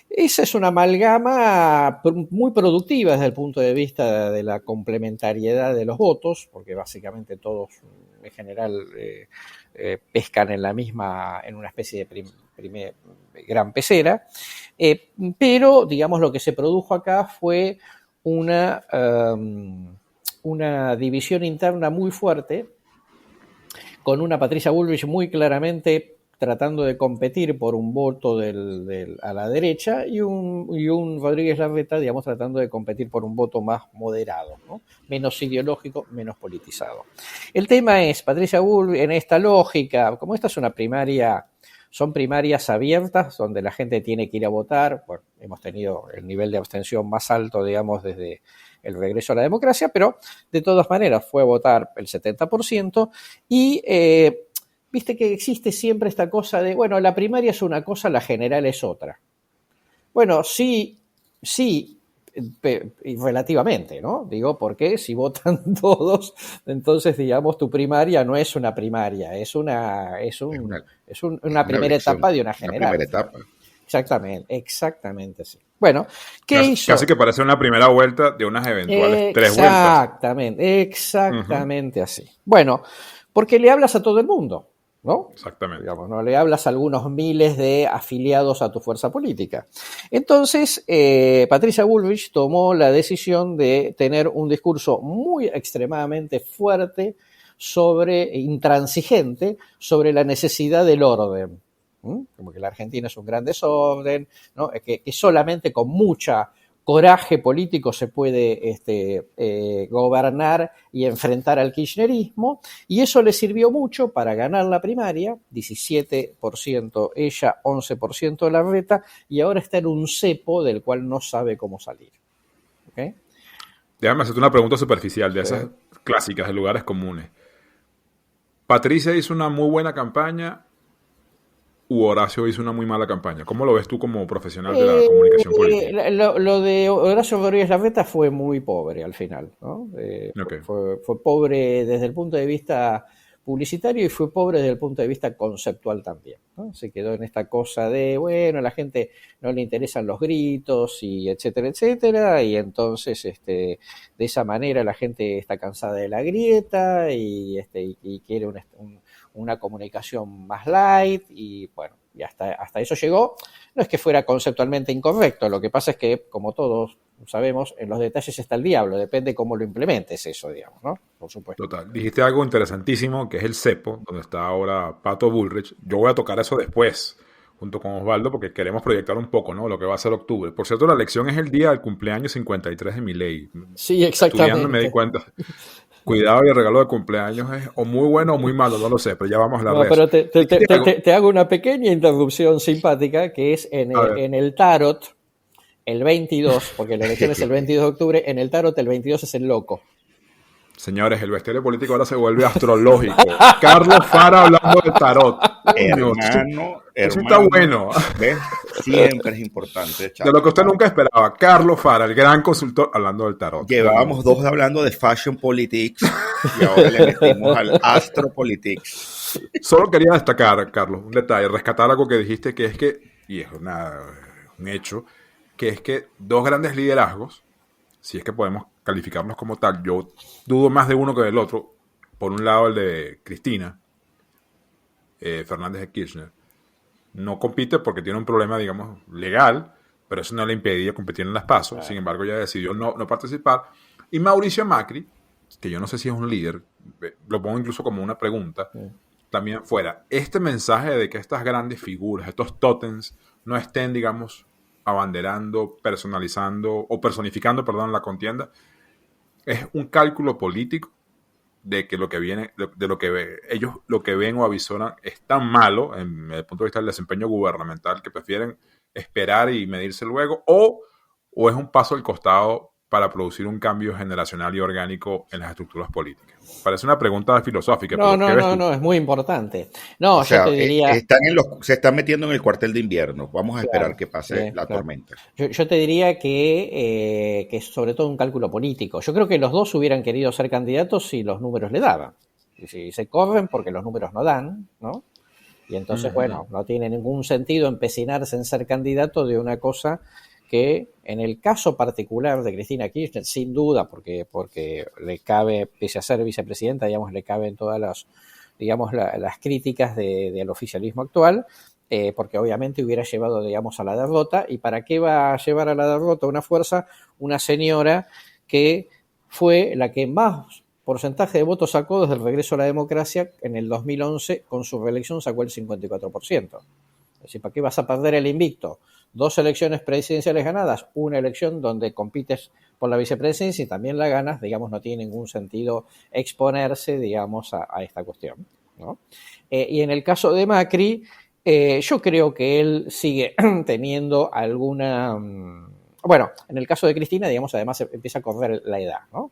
Esa es una amalgama muy productiva desde el punto de vista de la complementariedad de los votos, porque básicamente todos en general pescan en una especie de gran pecera, pero digamos lo que se produjo acá fue una división interna muy fuerte, con una Patricia Bullrich muy claramente tratando de competir por un voto a la derecha y un Rodríguez Larreta, digamos, tratando de competir por un voto más moderado, ¿no? Menos ideológico, menos politizado. El tema es, Patricia Bullrich, en esta lógica, como esta es una primaria, son primarias abiertas donde la gente tiene que ir a votar. Bueno, hemos tenido el nivel de abstención más alto, digamos, desde el regreso a la democracia, pero de todas maneras fue a votar el 70% y viste que existe siempre esta cosa de, bueno, la primaria es una cosa, la general es otra. Bueno, sí, relativamente, ¿no? Digo, porque si votan todos, entonces, digamos, tu primaria no es una primaria, es una primera elección, etapa de una una general. primera etapa. Exactamente así. Bueno, ¿qué hizo? Casi que parece una primera vuelta de unas eventuales 3 vueltas. Exactamente así. Bueno, porque le hablas a todo el mundo, ¿no? Exactamente. Digamos, no le hablas a algunos miles de afiliados a tu fuerza política. Entonces, Patricia Bullrich tomó la decisión de tener un discurso muy extremadamente fuerte intransigente sobre la necesidad del orden. Como que la Argentina es un gran desorden, ¿no? que solamente con mucha coraje político se puede gobernar y enfrentar al kirchnerismo, y eso le sirvió mucho para ganar la primaria, 17% ella, 11% Larreta, y ahora está en un cepo del cual no sabe cómo salir. ¿Okay? Déjame hacerte una pregunta superficial de esas clásicas de lugares comunes. ¿Patricia hizo una muy buena campaña u Horacio hizo una muy mala campaña? ¿Cómo lo ves tú como profesional de la comunicación política? Lo de Horacio Rodríguez Larreta fue muy pobre al final, ¿no? Okay. Fue pobre desde el punto de vista publicitario y fue pobre desde el punto de vista conceptual también, ¿no? Se quedó en esta cosa de, bueno, a la gente no le interesan los gritos y etcétera, y entonces de esa manera la gente está cansada de la grieta y quiere una comunicación más light, y bueno, y hasta eso llegó. No es que fuera conceptualmente incorrecto, lo que pasa es que, como todos sabemos, en los detalles está el diablo, depende cómo lo implementes eso, digamos, ¿no? Por supuesto. Total. Dijiste algo interesantísimo, que es el cepo, donde está ahora Pato Bullrich. Yo voy a tocar eso después, junto con Osvaldo, porque queremos proyectar un poco, ¿no?, lo que va a ser octubre. Por cierto, la elección es el día del cumpleaños 53 de Milei. Sí, exactamente. Estudiando me di cuenta. Cuidado, y el regalo de cumpleaños es o muy bueno o muy malo, no lo sé, pero ya vamos a hablar de pero eso. te hago una pequeña interrupción simpática, que es en el tarot, el 22, porque la elección es el 22 de octubre, en el tarot el 22 es el loco. Señores, el bestiario político ahora se vuelve astrológico. Carlos Fara hablando de tarot. Hermano, eso está bueno. ¿Ves? Siempre es importante. De lo que usted nunca esperaba. Carlos Fara, el gran consultor, hablando del tarot. Llevábamos 2 hablando de fashion politics y ahora le metimos al astropolitics. Solo quería destacar, Carlos, un detalle, rescatar algo que dijiste, que es que, y es un hecho, que es que 2 grandes liderazgos, si es que podemos calificarnos como tal, yo dudo más de uno que del otro. Por un lado, el de Cristina Fernández de Kirchner no compite porque tiene un problema, digamos, legal, pero eso no le impedía competir en las PASO. Sin embargo, ella decidió no participar. Y Mauricio Macri, que yo no sé si es un líder, lo pongo incluso como una pregunta, también fuera. Este mensaje de que estas grandes figuras, estos tótems, no estén, digamos, abanderando, personalizando o personificando, la contienda, es un cálculo político de que lo que viene, de lo que ellos lo que ven o avisoran es tan malo en el punto de vista del desempeño gubernamental que prefieren esperar y medirse luego, o es un paso al costado para producir un cambio generacional y orgánico en las estructuras políticas. Parece una pregunta filosófica. No, es muy importante. No, yo te diría... se están metiendo en el cuartel de invierno. Vamos a esperar que pase la tormenta. Yo te diría que es sobre todo un cálculo político. Yo creo que los dos hubieran querido ser candidatos si los números le daban. Y si se corren porque los números no dan, ¿no? Y entonces, bueno, no tiene ningún sentido empecinarse en ser candidato de una cosa que en el caso particular de Cristina Kirchner, sin duda, porque le cabe, pese a ser vicepresidenta, digamos, le caben todas las críticas del oficialismo actual, porque obviamente hubiera llevado, digamos, a la derrota. ¿Y para qué va a llevar a la derrota una señora que fue la que más porcentaje de votos sacó desde el regreso a la democracia? En el 2011, con su reelección, sacó el 54%. Es decir, ¿para qué vas a perder el invicto? 2 elecciones presidenciales ganadas, una elección donde compites por la vicepresidencia y también la ganas, digamos, no tiene ningún sentido exponerse, digamos, a esta cuestión, ¿no? Y en el caso de Macri, yo creo que él sigue teniendo alguna... Bueno, en el caso de Cristina, digamos, además empieza a correr la edad, ¿no?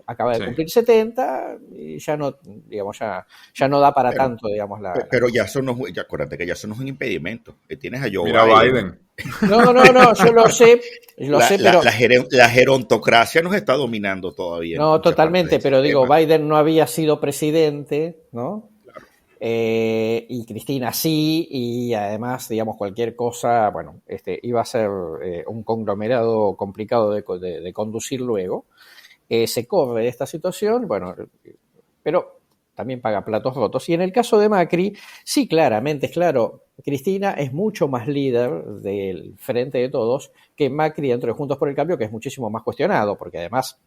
acaba de Sí. cumplir 70 y ya no, digamos, ya no da para tanto, digamos, Pero ya eso no, ya acuérdate que ya eso no es un impedimento. Que tienes a Joe Mira Biden. No, yo lo sé, pero... La gerontocracia nos está dominando todavía. En No, mucha totalmente, parte de pero ese digo, tema. Biden no había sido presidente, ¿no? Y Cristina sí, y además, digamos, cualquier cosa, bueno, iba a ser un conglomerado complicado de conducir luego. Se corre de esta situación, bueno, pero también paga platos rotos. Y en el caso de Macri, sí, claramente, es claro, Cristina es mucho más líder del Frente de Todos que Macri dentro de Juntos por el Cambio, que es muchísimo más cuestionado, porque además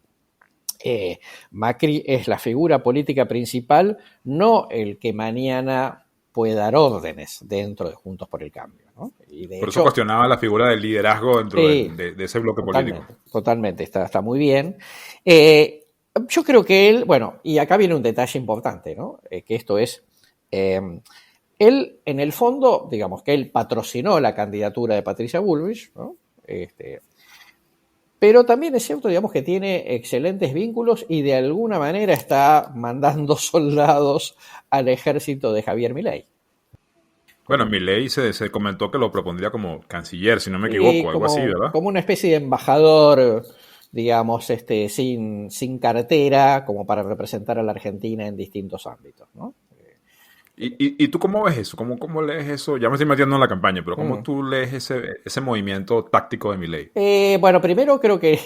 Macri es la figura política principal, no el que mañana puede dar órdenes dentro de Juntos por el Cambio, ¿no? Y de Por hecho, eso cuestionaba la figura del liderazgo dentro sí, de ese bloque político. Totalmente, está muy bien. Yo creo que él, bueno, y acá viene un detalle importante, ¿no? Que esto es, él en el fondo, digamos que él patrocinó la candidatura de Patricia Bullrich, ¿no? Pero también es cierto, digamos, que tiene excelentes vínculos y de alguna manera está mandando soldados al ejército de Javier Milei. Bueno, Milei se comentó que lo propondría como canciller, si no me equivoco, algo así, ¿verdad? Como una especie de embajador, digamos, sin cartera, como para representar a la Argentina en distintos ámbitos, ¿no? ¿Y tú cómo ves eso? ¿Cómo lees eso? Ya me estoy metiendo en la campaña, pero ¿cómo tú lees ese movimiento táctico de Milei? Bueno, primero creo que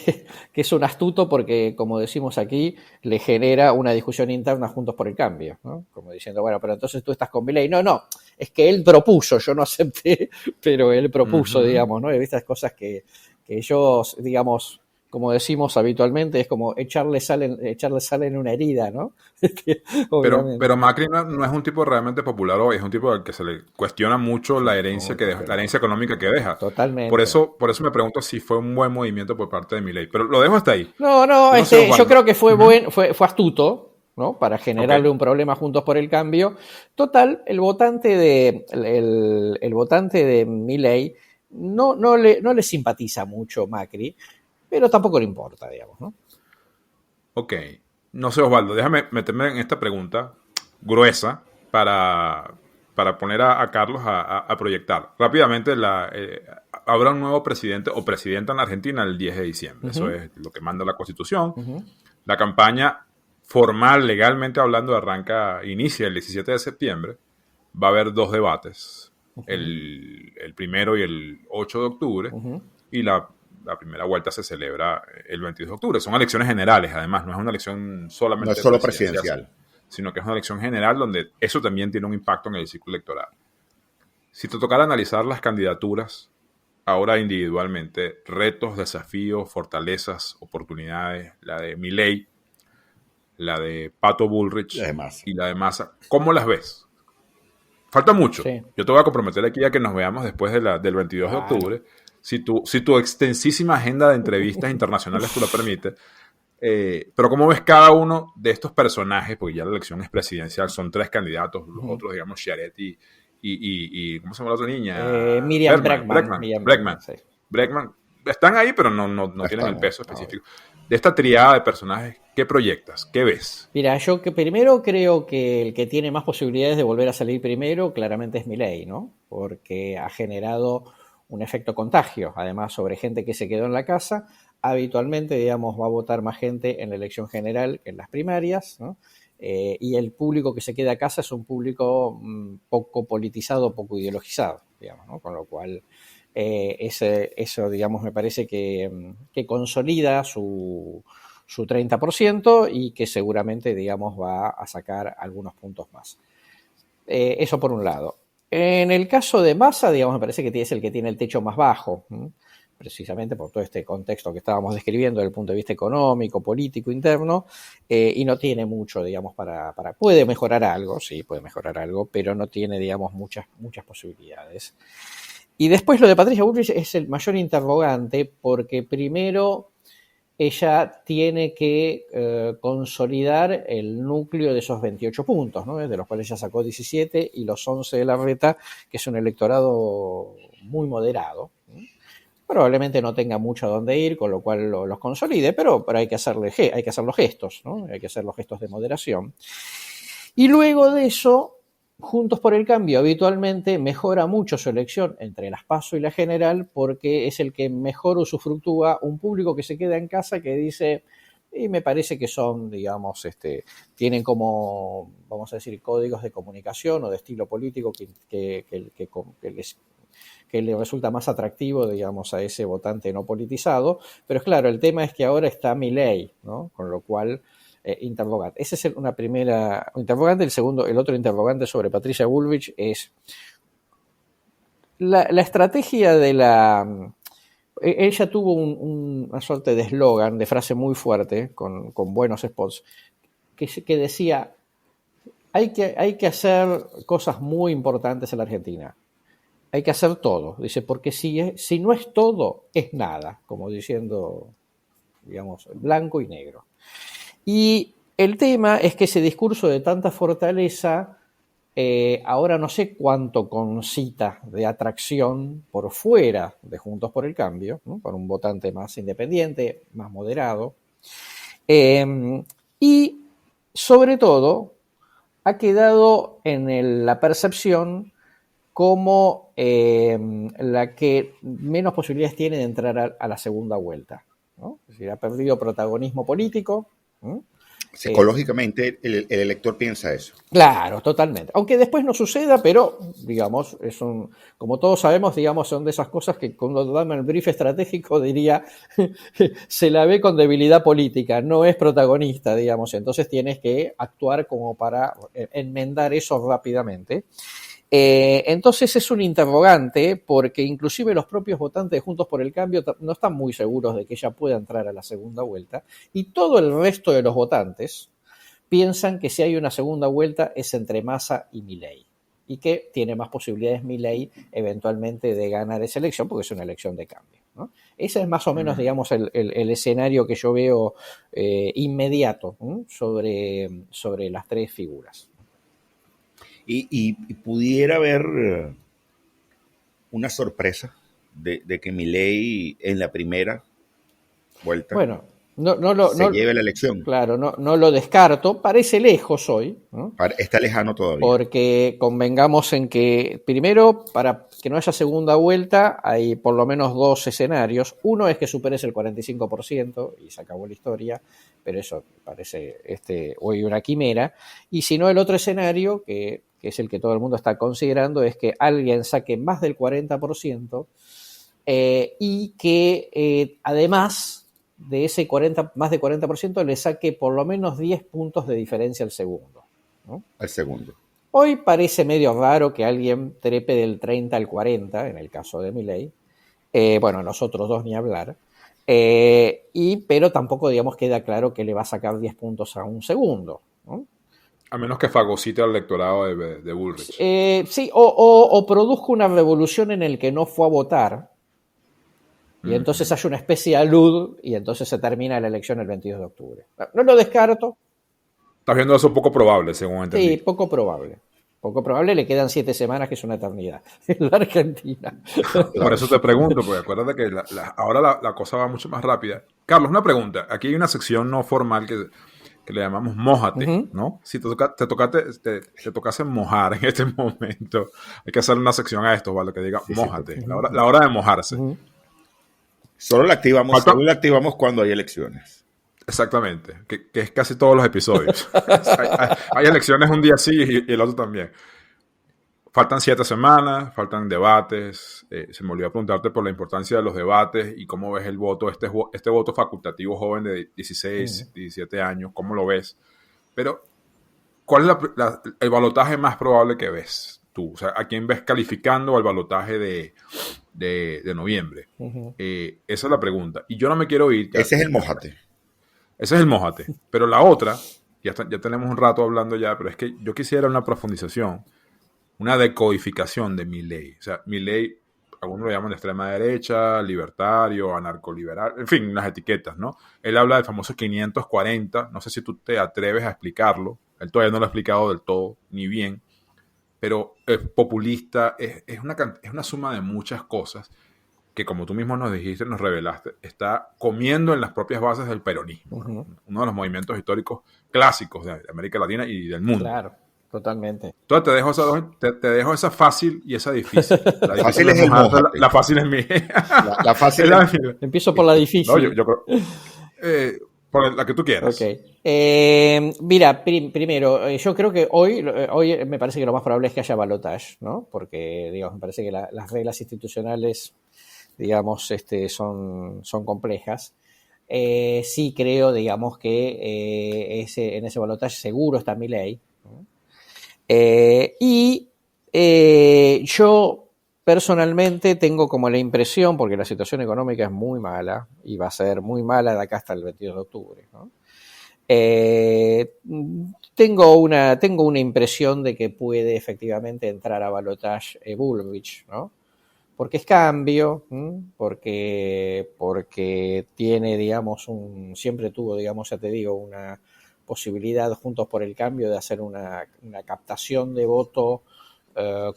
es un astuto porque, como decimos aquí, le genera una discusión interna Juntos por el Cambio, ¿no? Como diciendo, bueno, pero entonces tú estás con Milei. No, es que él propuso, yo no acepté, pero él propuso, digamos, ¿no? Y estas cosas que ellos, digamos, como decimos habitualmente, es como echarle sal en una herida, ¿no? Pero Macri no es un tipo realmente popular hoy, es un tipo al que se le cuestiona mucho la herencia que deja, la herencia económica que deja. Totalmente. Por eso me pregunto si fue un buen movimiento por parte de Milei. Pero lo dejo hasta ahí. No, yo creo que fue fue astuto, ¿no? Para generarle un problema Juntos por el Cambio. Total, el votante de Milei no le simpatiza mucho Macri, pero tampoco le importa, digamos, ¿no? Ok. No sé, Osvaldo, déjame meterme en esta pregunta gruesa para poner a Carlos a proyectar. Rápidamente, habrá un nuevo presidente o presidenta en la Argentina el 10 de diciembre. Eso es lo que manda la Constitución. La campaña formal, legalmente hablando, inicia el 17 de septiembre. Va a haber 2 debates, el primero y el 8 de octubre, y la primera vuelta se celebra el 22 de octubre. Son elecciones generales, además, no es una elección solamente no es solo presidencial, sino que es una elección general donde eso también tiene un impacto en el ciclo electoral. Si te tocara analizar las candidaturas ahora individualmente, retos, desafíos, fortalezas, oportunidades, la de Milei, la de Pato Bullrich y la de Massa, ¿cómo las ves? Falta mucho. Sí. Yo te voy a comprometer aquí a que nos veamos después del 22 de octubre. Si tu extensísima agenda de entrevistas internacionales tú lo permites. Pero ¿cómo ves cada uno de estos personajes? Porque ya la elección es presidencial, son 3 candidatos, los otros, digamos, Chiaretti y ¿cómo se llama la otra niña? Miriam Bregman. Sí. Bregman. Están ahí, pero no tienen el peso específico. De esta triada de personajes, ¿qué proyectas? ¿Qué ves? Mira, yo que primero creo que el que tiene más posibilidades de volver a salir primero claramente es Milei, ¿no? Porque ha generado un efecto contagio, además, sobre gente que se quedó en la casa. Habitualmente, digamos, va a votar más gente en la elección general que en las primarias, ¿no? Y el público que se queda a casa es un público poco politizado, poco ideologizado, digamos, ¿no? Con lo cual, eso, digamos, me parece que consolida su 30% y que seguramente, digamos, va a sacar algunos puntos más. Eso por un lado. En el caso de Massa, digamos, me parece que es el que tiene el techo más bajo, precisamente por todo este contexto que estábamos describiendo desde el punto de vista económico, político, interno, y no tiene mucho, digamos, puede mejorar algo, sí, puede mejorar algo, pero no tiene, digamos, muchas posibilidades. Y después lo de Patricia Bullrich es el mayor interrogante, porque primero ella tiene que consolidar el núcleo de esos 28 puntos, ¿no? De los cuales ella sacó 17 y los 11 de Larreta, que es un electorado muy moderado. Probablemente no tenga mucho a dónde ir, con lo cual los consolide, pero hay que hacer los gestos, ¿no? Hay que hacer los gestos de moderación. Y luego de eso, Juntos por el Cambio habitualmente mejora mucho su elección entre las PASO y la general porque es el que mejor usufructúa un público que se queda en casa que dice, y me parece que son, digamos, tienen como, vamos a decir, códigos de comunicación o de estilo político que le resulta más atractivo, digamos, a ese votante no politizado. Pero claro, el tema es que ahora está Milei, ¿no? Con lo cual, interrogante. Ese es una primera interrogante. El otro interrogante sobre Patricia Bullrich es la estrategia de la... Ella tuvo una suerte de eslogan, de frase muy fuerte, con buenos spots, que decía, hay que hacer cosas muy importantes en la Argentina. Hay que hacer todo. Dice, porque si no es todo, es nada. Como diciendo, digamos, blanco y negro. Y el tema es que ese discurso de tanta fortaleza, ahora no sé cuánto concita de atracción por fuera de Juntos por el Cambio, ¿no? Con un votante más independiente, más moderado. Y sobre todo, ha quedado en la percepción como la que menos posibilidades tiene de entrar a la segunda vuelta, ¿no? Es decir, ha perdido protagonismo político. Psicológicamente el elector piensa eso. Claro, totalmente. Aunque después no suceda, pero, digamos, como todos sabemos, digamos, son de esas cosas que cuando dan el brief estratégico diría, se la ve con debilidad política, no es protagonista, digamos, entonces tienes que actuar como para enmendar eso rápidamente. Entonces es un interrogante porque inclusive los propios votantes de Juntos por el Cambio no están muy seguros de que ella pueda entrar a la segunda vuelta y todo el resto de los votantes piensan que si hay una segunda vuelta es entre Massa y Milei y que tiene más posibilidades Milei eventualmente de ganar esa elección porque es una elección de cambio, ¿no? Ese es más o menos, digamos, el escenario que yo veo inmediato, ¿no? sobre las tres figuras. Y pudiera haber una sorpresa de que Milei en la primera vuelta se lleve la elección. Claro, no lo descarto. Parece lejos hoy, ¿no? Está lejano todavía. Porque convengamos en que, primero, para que no haya segunda vuelta, hay por lo menos dos escenarios. Uno es que superes el 45% y se acabó la historia, pero eso parece hoy una quimera. Y si no, el otro escenario, que es el que todo el mundo está considerando, es que alguien saque más del 40% y que además de ese más de 40% le saque por lo menos 10 puntos de diferencia al segundo, ¿no? Al segundo. Hoy parece medio raro que alguien trepe del 30 al 40, en el caso de Milei. Bueno, nosotros dos ni hablar. Pero tampoco, digamos, queda claro que le va a sacar 10 puntos a un segundo, ¿no? A menos que fagocite al electorado de Bullrich. Sí, o produzca una revolución en el que no fue a votar y entonces hay una especie de alud y entonces se termina la elección el 22 de octubre. No lo descarto. Estás viendo eso poco probable, según entendí. Sí, poco probable. Poco probable, le quedan 7 semanas, que es una eternidad en la Argentina. Por eso te pregunto, porque acuérdate que ahora la cosa va mucho más rápida. Carlos, una pregunta. Aquí hay una sección no formal que le llamamos mójate, ¿no? Si te tocase mojar en este momento, hay que hacer una sección a esto, ¿vale? Que diga mójate, la hora de mojarse. Solo la activamos cuando hay elecciones. Exactamente, que es casi todos los episodios. hay elecciones un día sí y el otro también. Faltan 7 semanas, faltan debates. Se me olvidó preguntarte por la importancia de los debates y cómo ves el voto, este voto facultativo joven de 16, 17 años, ¿cómo lo ves? Pero, ¿cuál es el balotaje más probable que ves tú? O sea, ¿a quién ves calificando al balotaje de noviembre? Esa es la pregunta. Y yo no me quiero ir. Ese es el mójate. Ese es el mójate. Pero la otra, ya tenemos un rato hablando ya, pero es que yo quisiera una profundización, una decodificación de Milei. O sea, Milei, algunos lo llaman de extrema derecha, libertario, anarcoliberal, en fin, las etiquetas, ¿no? Él habla del famoso 540, no sé si tú te atreves a explicarlo, él todavía no lo ha explicado del todo, ni bien, pero es populista, es una suma de muchas cosas que como tú mismo nos dijiste, nos revelaste, está comiendo en las propias bases del peronismo, Ujú. uno de los movimientos históricos clásicos de América Latina y del mundo. Claro, totalmente. Entonces te dejo esa fácil y esa difícil. La difícil Fácil es el mojarte, mójate. la fácil es mía. La fácil Es la- Empiezo por la difícil. No, yo creo. Por la que tú quieras. Ok. Mira, primero, yo creo que hoy me parece que lo más probable es que haya balotage, ¿no? Porque, digamos, me parece que las reglas institucionales, digamos, son complejas. Sí creo, digamos, que en ese balotage seguro está Milei, ¿no? Yo personalmente tengo como la impresión, porque la situación económica es muy mala y va a ser muy mala de acá hasta el 22 de octubre, ¿no? Tengo una impresión de que puede efectivamente entrar a balotage Bullrich, ¿no? Porque es cambio, porque tiene, digamos, siempre tuvo, digamos, ya te digo, una posibilidad Juntos por el Cambio de hacer una captación de voto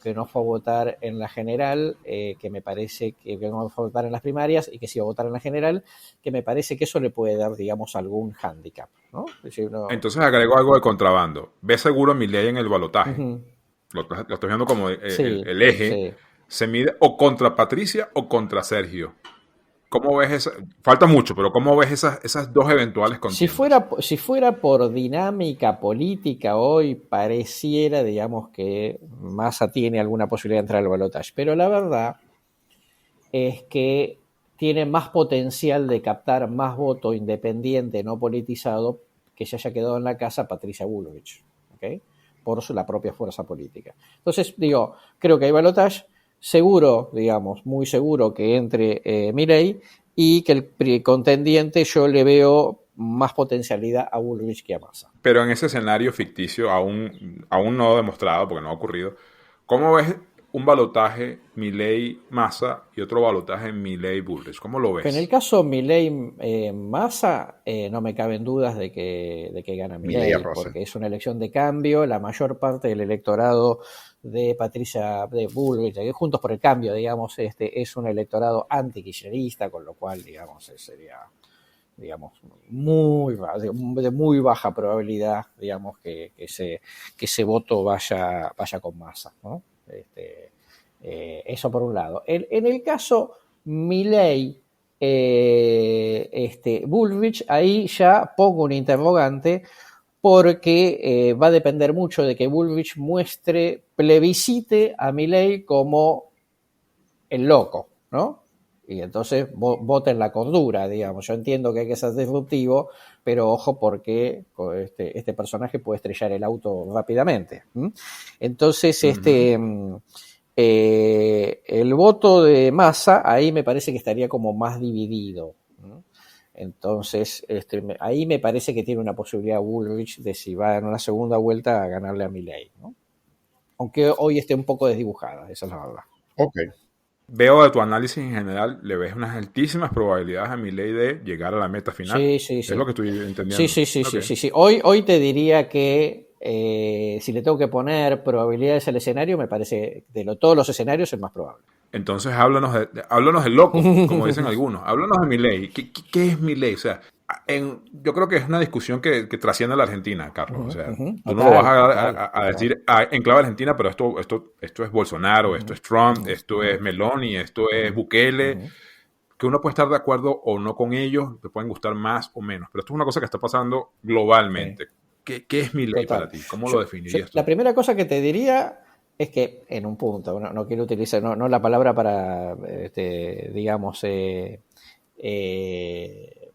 que no fue a votar en la general, que me parece que no fue a votar en las primarias y que sí va a votar en la general, que me parece que eso le puede dar, digamos, algún hándicap, ¿no? Es decir, Entonces agrego algo de contrabando. ¿Ves seguro a Milei en el balotaje? Uh-huh. Lo estoy viendo como Sí, el eje. sí. ¿Se mide o contra Patricia o contra Sergio? ¿Cómo ves esa? Falta mucho, pero ¿cómo ves esas dos eventuales contiendas? Si fuera por dinámica política hoy, pareciera, digamos, que Massa tiene alguna posibilidad de entrar al balotaje. Pero la verdad es que tiene más potencial de captar más voto independiente, no politizado, que se haya quedado en la casa Patricia Bullrich, ¿okay? Por la propia fuerza política. Entonces, digo, creo que hay balotaje. Seguro, digamos, muy seguro que entre Milei, y que el contendiente yo le veo más potencialidad a Bullrich que a Massa. Pero en ese escenario ficticio, aún no demostrado, porque no ha ocurrido, ¿cómo ves un Milei-Massa y otro balotaje Milei-Bullrich? ¿Cómo lo ves? En el caso Milei-Massa, no me caben dudas de que gana Milei, porque es una elección de cambio. La mayor parte del electorado de Bullrich, de Juntos por el Cambio, digamos, es un electorado anti-kirchnerista, con lo cual, digamos, sería, digamos, de muy baja probabilidad, digamos, que ese voto vaya con Massa, ¿no? Eso por un lado. En el caso Milei, Bullrich, ahí ya pongo un interrogante, porque va a depender mucho de que Bullrich plebiscite a Milei como el loco, ¿no? Y entonces vota en la cordura, digamos. Yo entiendo que hay que ser disruptivo, pero ojo, porque este personaje puede estrellar el auto rápidamente. Entonces, el voto de Massa ahí me parece que estaría como más dividido. Entonces, ahí me parece que tiene una posibilidad Bullrich de, si va en una segunda vuelta, a ganarle a Milei, ¿no? Aunque hoy esté un poco desdibujada, esa es la verdad. Ok. Veo de tu análisis en general, le ves unas altísimas probabilidades a Milei de llegar a la meta final. Sí. Es lo que estoy entendiendo. Sí. Hoy te diría que si le tengo que poner probabilidades al escenario, me parece de todos los escenarios el más probable. Entonces háblanos del loco, como dicen algunos. Háblanos de Milei. ¿Qué es Milei? O sea, yo creo que es una discusión que trasciende a la Argentina, Carlos. O sea, tú no lo vas a decir en clave Argentina, pero esto es Bolsonaro, esto es Trump, esto es Meloni, esto es Bukele. Que uno puede estar de acuerdo o no con ellos, te pueden gustar más o menos, pero esto es una cosa que está pasando globalmente. ¿Qué es Milei para ti? ¿Cómo lo definirías tú? La primera cosa que te diría es que, en un punto, no quiero utilizar no la palabra para, digamos,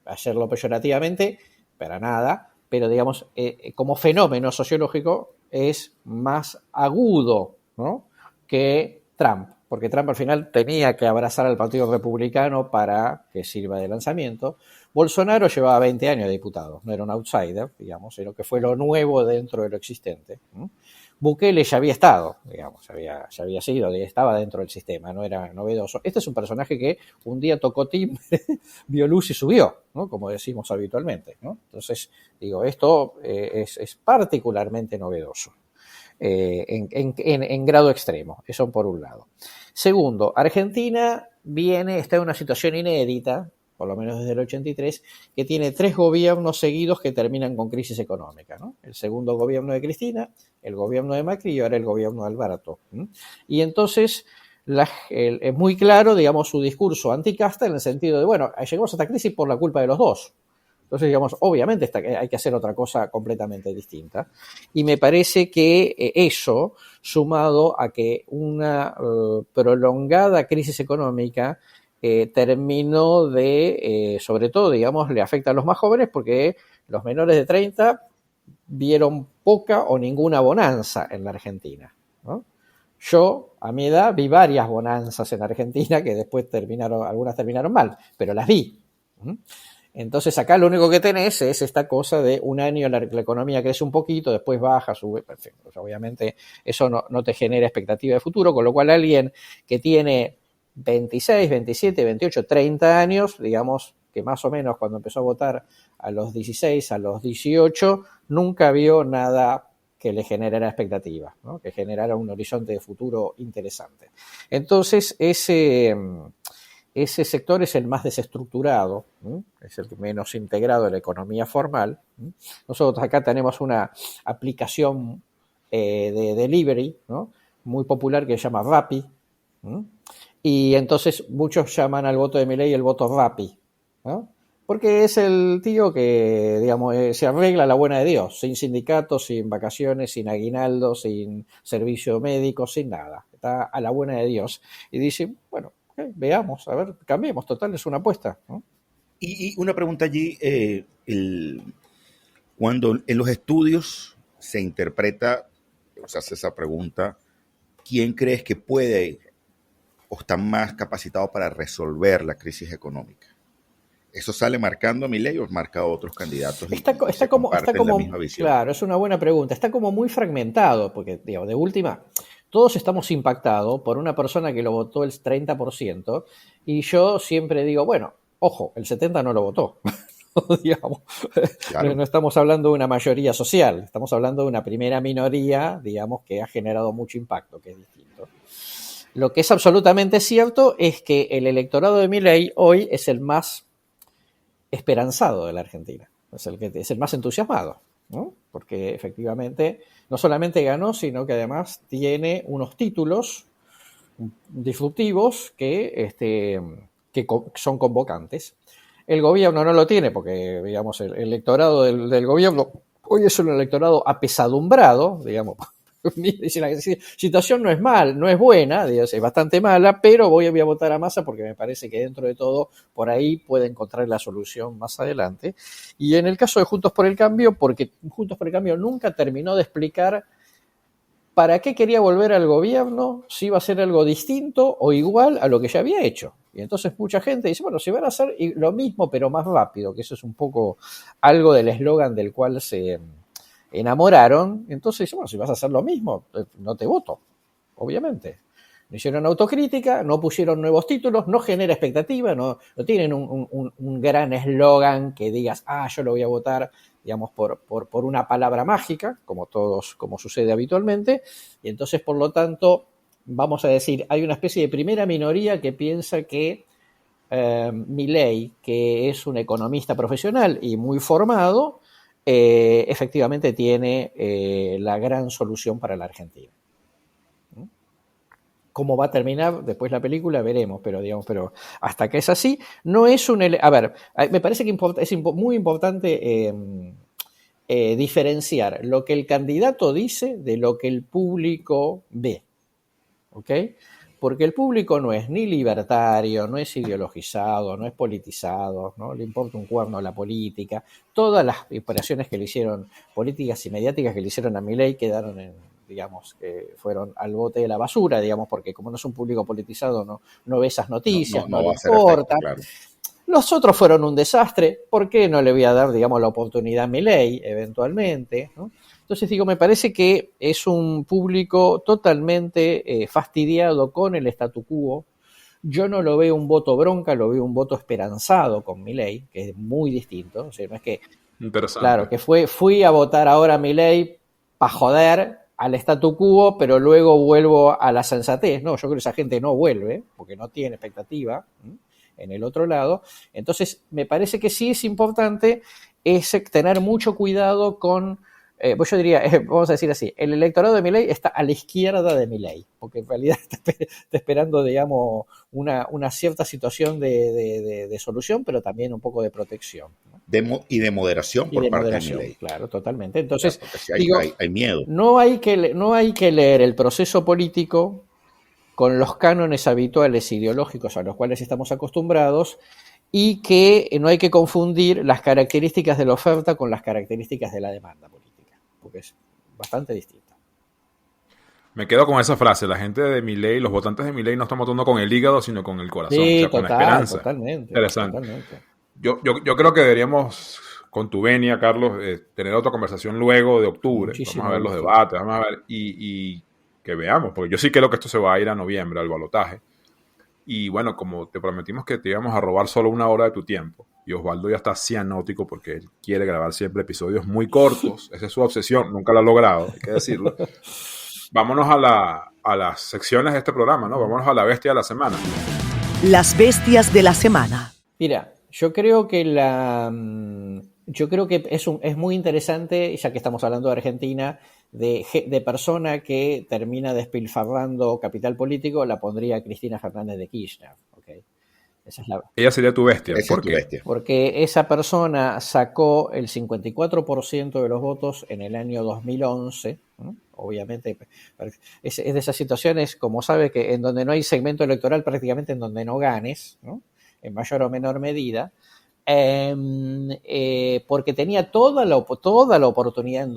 hacerlo peyorativamente, para nada, pero digamos, como fenómeno sociológico es más agudo, ¿no?, que Trump, porque Trump al final tenía que abrazar al Partido Republicano para que sirva de lanzamiento. Bolsonaro llevaba 20 años de diputado, no era un outsider, digamos, sino que fue lo nuevo dentro de lo existente. Bukele ya había estado, digamos, ya había sido, estaba dentro del sistema, no era novedoso. Este es un personaje que un día tocó timbre, vio luz y subió, ¿no?, como decimos habitualmente, ¿no? Entonces, digo, esto es particularmente novedoso. En grado extremo, eso por un lado. Segundo, Argentina está en una situación inédita, por lo menos desde el 83, que tiene 3 gobiernos seguidos que terminan con crisis económica, ¿no? El segundo gobierno de Cristina, el gobierno de Macri y ahora el gobierno de Alberto. Y entonces es muy claro, digamos, su discurso anticasta en el sentido de, bueno, llegamos a esta crisis por la culpa de los dos. Entonces, digamos, obviamente hay que hacer otra cosa completamente distinta. Y me parece que eso, sumado a que una prolongada crisis económica terminó de, sobre todo, digamos, le afecta a los más jóvenes porque los menores de 30 vieron poca o ninguna bonanza en la Argentina, ¿no? Yo, a mi edad, vi varias bonanzas en Argentina que después algunas terminaron mal, pero las vi. Entonces acá lo único que tenés es esta cosa de un año la economía crece un poquito, después baja, sube, perfecto. O sea, obviamente eso no te genera expectativa de futuro, con lo cual alguien que tiene 26, 27, 28, 30 años, digamos que más o menos cuando empezó a votar a los 16, a los 18, nunca vio nada que le generara expectativa, ¿no? Que generara un horizonte de futuro interesante. Entonces, ese sector es el más desestructurado, ¿no? Es el menos integrado en la economía formal, ¿no? Nosotros acá tenemos una aplicación de delivery, ¿no? Muy popular que se llama Rappi, ¿no? Y entonces muchos llaman al voto de Milei el voto Rappi, ¿no? Porque es el tío que, digamos, se arregla a la buena de Dios, sin sindicatos, sin vacaciones, sin aguinaldo, sin servicio médico, sin nada. Está a la buena de Dios. Y dice, bueno, veamos, a ver, cambiemos, total, es una apuesta, ¿no? Y una pregunta allí, cuando en los estudios se interpreta, o se hace esa pregunta, ¿quién crees que puede o está más capacitado para resolver la crisis económica? ¿Eso sale marcando a Milei o marca a otros candidatos? Está como la misma visión. Claro, es una buena pregunta. Está como muy fragmentado, porque, digamos, de última, todos estamos impactados por una persona que lo votó el 30%, y yo siempre digo, bueno, ojo, el 70% no lo votó. Digamos, claro. No estamos hablando de una mayoría social, estamos hablando de una primera minoría, digamos, que ha generado mucho impacto, que es distinto. Lo que es absolutamente cierto es que el electorado de Milei hoy es el más esperanzado de la Argentina, es el más entusiasmado, ¿no? Porque efectivamente no solamente ganó, sino que además tiene unos títulos disruptivos que son convocantes. El gobierno no lo tiene porque, digamos, el electorado del gobierno hoy es un electorado apesadumbrado, digamos. La situación no es buena, digamos, es bastante mala, pero voy a votar a Massa porque me parece que dentro de todo por ahí puede encontrar la solución más adelante. Y en el caso de Juntos por el Cambio, porque Juntos por el Cambio nunca terminó de explicar para qué quería volver al gobierno, si iba a hacer algo distinto o igual a lo que ya había hecho. Y entonces mucha gente dice, bueno, si van a hacer lo mismo pero más rápido, que eso es un poco algo del eslogan del cual se enamoraron, entonces, bueno, si vas a hacer lo mismo, no te voto, obviamente. No hicieron autocrítica, no pusieron nuevos títulos, no genera expectativa, no tienen un gran eslogan que digas, yo lo voy a votar, digamos, por una palabra mágica, como sucede habitualmente, y entonces, por lo tanto, vamos a decir, hay una especie de primera minoría que piensa que Milei, que es un economista profesional y muy formado, efectivamente tiene la gran solución para la Argentina. ¿Cómo va a terminar después la película? Veremos, pero hasta que es así, no es a ver, me parece que es muy importante diferenciar lo que el candidato dice de lo que el público ve, ¿ok? Porque el público no es ni libertario, no es ideologizado, no es politizado, no le importa un cuerno la política. Todas las operaciones que le hicieron, políticas y mediáticas que le hicieron a Milei quedaron fueron al bote de la basura, digamos, porque como no es un público politizado, no ve esas noticias, no le importa. Claro. Los otros fueron un desastre. ¿Por qué no le voy a dar, digamos, la oportunidad a Milei eventualmente, ¿no? Entonces, me parece que es un público totalmente fastidiado con el statu quo. Yo no lo veo un voto bronca, lo veo un voto esperanzado con Milei, que es muy distinto. O sea, no es que, interesante. Claro, que fui a votar ahora a Milei para joder, al statu quo, pero luego vuelvo a la sensatez. No, yo creo que esa gente no vuelve, porque no tiene expectativa en el otro lado. Entonces, me parece que sí es importante tener mucho cuidado con, pues yo diría, vamos a decir así, el electorado de Milei está a la izquierda de Milei, porque en realidad está esperando, digamos, una cierta situación de solución, pero también un poco de protección, ¿no? Y de moderación por parte de Milei. Claro, totalmente. Entonces, si hay miedo. No hay que leer el proceso político con los cánones habituales ideológicos a los cuales estamos acostumbrados, y que no hay que confundir las características de la oferta con las características de la demanda política, porque es bastante distinto. Me quedo con esa frase: la gente de Milei, los votantes de Milei no están votando con el hígado, sino con el corazón, Sí, con la esperanza. Totalmente. Interesante. Totalmente. Yo creo que deberíamos, con tu venia, Carlos, tener otra conversación luego de octubre. Muchísimo vamos a ver los gusto. debates, vamos a ver y que veamos, porque yo sí creo que esto se va a ir a noviembre, al balotaje. Y bueno, como te prometimos que te íbamos a robar solo 1 hora de tu tiempo, y Osvaldo ya está cianótico porque él quiere grabar siempre episodios muy cortos, esa es su obsesión, nunca lo ha logrado, hay que decirlo. Vámonos a las secciones de este programa, ¿no? Vámonos a la bestia de la semana. Las bestias de la semana. Mira, yo creo que es muy interesante, ya que estamos hablando de Argentina, de persona que termina despilfarrando capital político, la pondría Cristina Fernández de Kirchner. ¿Okay? Ella sería tu bestia. ¿Por qué? Bestia. Porque esa persona sacó el 54% de los votos en el año 2011, ¿no? Obviamente es de esas situaciones, como sabe, que en donde no hay segmento electoral, prácticamente en donde no ganes, ¿no? En mayor o menor medida, porque tenía toda la oportunidad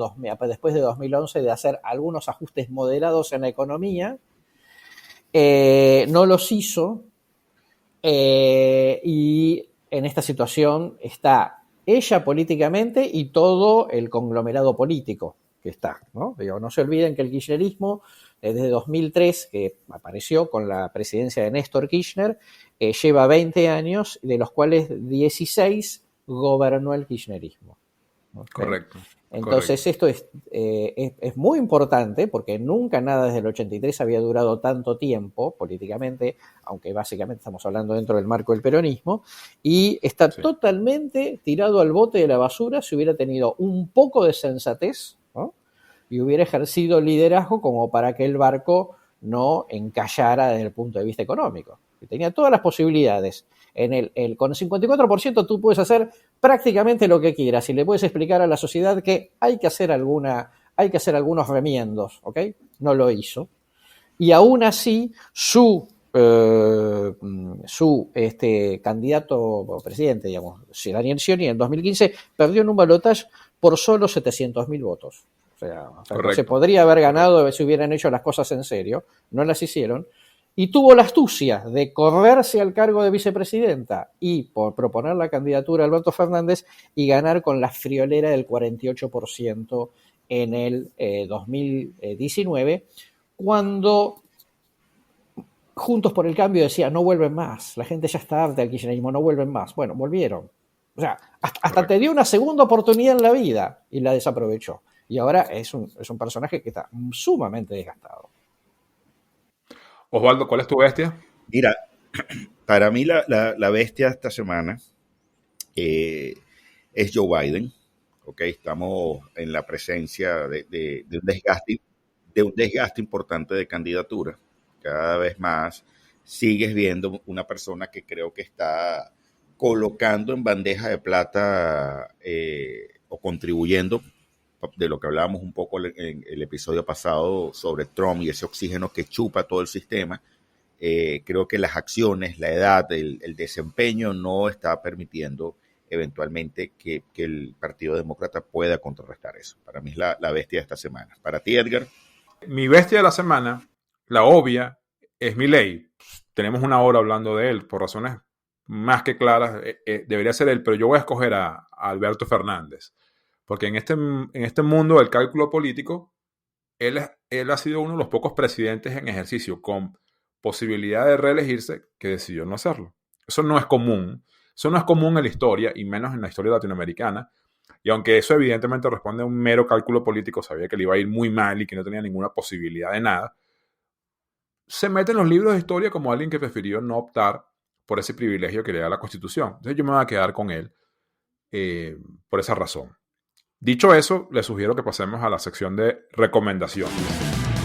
después de 2011 de hacer algunos ajustes moderados en la economía, no los hizo, y en esta situación está ella políticamente y todo el conglomerado político que está, ¿no? No se olviden que el kirchnerismo, desde 2003, que apareció con la presidencia de Néstor Kirchner, lleva 20 años, de los cuales 16 gobernó el kirchnerismo. ¿Okay? Correcto. Entonces esto es muy importante, porque nunca nada desde el 83 había durado tanto tiempo políticamente, aunque básicamente estamos hablando dentro del marco del peronismo, y está totalmente tirado al bote de la basura si hubiera tenido un poco de sensatez, ¿no? Y hubiera ejercido liderazgo como para que el barco no encallara desde el punto de vista económico. Que tenía todas las posibilidades. Con el 54% tú puedes hacer prácticamente lo que quieras y le puedes explicar a la sociedad que hay que hacer algunos remiendos, ¿ok? No lo hizo. Y aún así, su candidato o presidente, digamos, Daniel Scioli, en 2015 perdió en un balotaje por solo 700.000 votos. O sea, se podría haber ganado si hubieran hecho las cosas en serio, no las hicieron. Y tuvo la astucia de correrse al cargo de vicepresidenta y por proponer la candidatura a Alberto Fernández y ganar con la friolera del 48% en el 2019, cuando Juntos por el Cambio decía: no vuelven más, la gente ya está harta del kirchnerismo, no vuelven más. Bueno, volvieron. O sea, hasta te dio una segunda oportunidad en la vida y la desaprovechó. Y ahora es un personaje que está sumamente desgastado. Osvaldo, ¿cuál es tu bestia? Mira, para mí la bestia esta semana es Joe Biden. Okay, estamos en la presencia de un desgaste importante de candidatura. Cada vez más sigues viendo una persona que creo que está colocando en bandeja de plata o contribuyendo, de lo que hablábamos un poco en el episodio pasado sobre Trump y ese oxígeno que chupa todo el sistema. Creo que las acciones, la edad, el desempeño no está permitiendo eventualmente que el Partido Demócrata pueda contrarrestar eso. Para mí es la bestia de esta semana. Para ti, Edgar. Mi bestia de la semana, la obvia, es Milei. Tenemos 1 hora hablando de él, por razones más que claras. Debería ser él, pero yo voy a escoger a Alberto Fernández. Porque en este mundo del cálculo político, él ha sido uno de los pocos presidentes en ejercicio con posibilidad de reelegirse que decidió no hacerlo. Eso no es común. Eso no es común en la historia, y menos en la historia latinoamericana. Y aunque eso evidentemente responde a un mero cálculo político, sabía que le iba a ir muy mal y que no tenía ninguna posibilidad de nada, se mete en los libros de historia como alguien que prefirió no optar por ese privilegio que le da la Constitución. Entonces yo me voy a quedar con él por esa razón. Dicho eso, les sugiero que pasemos a la sección de recomendaciones.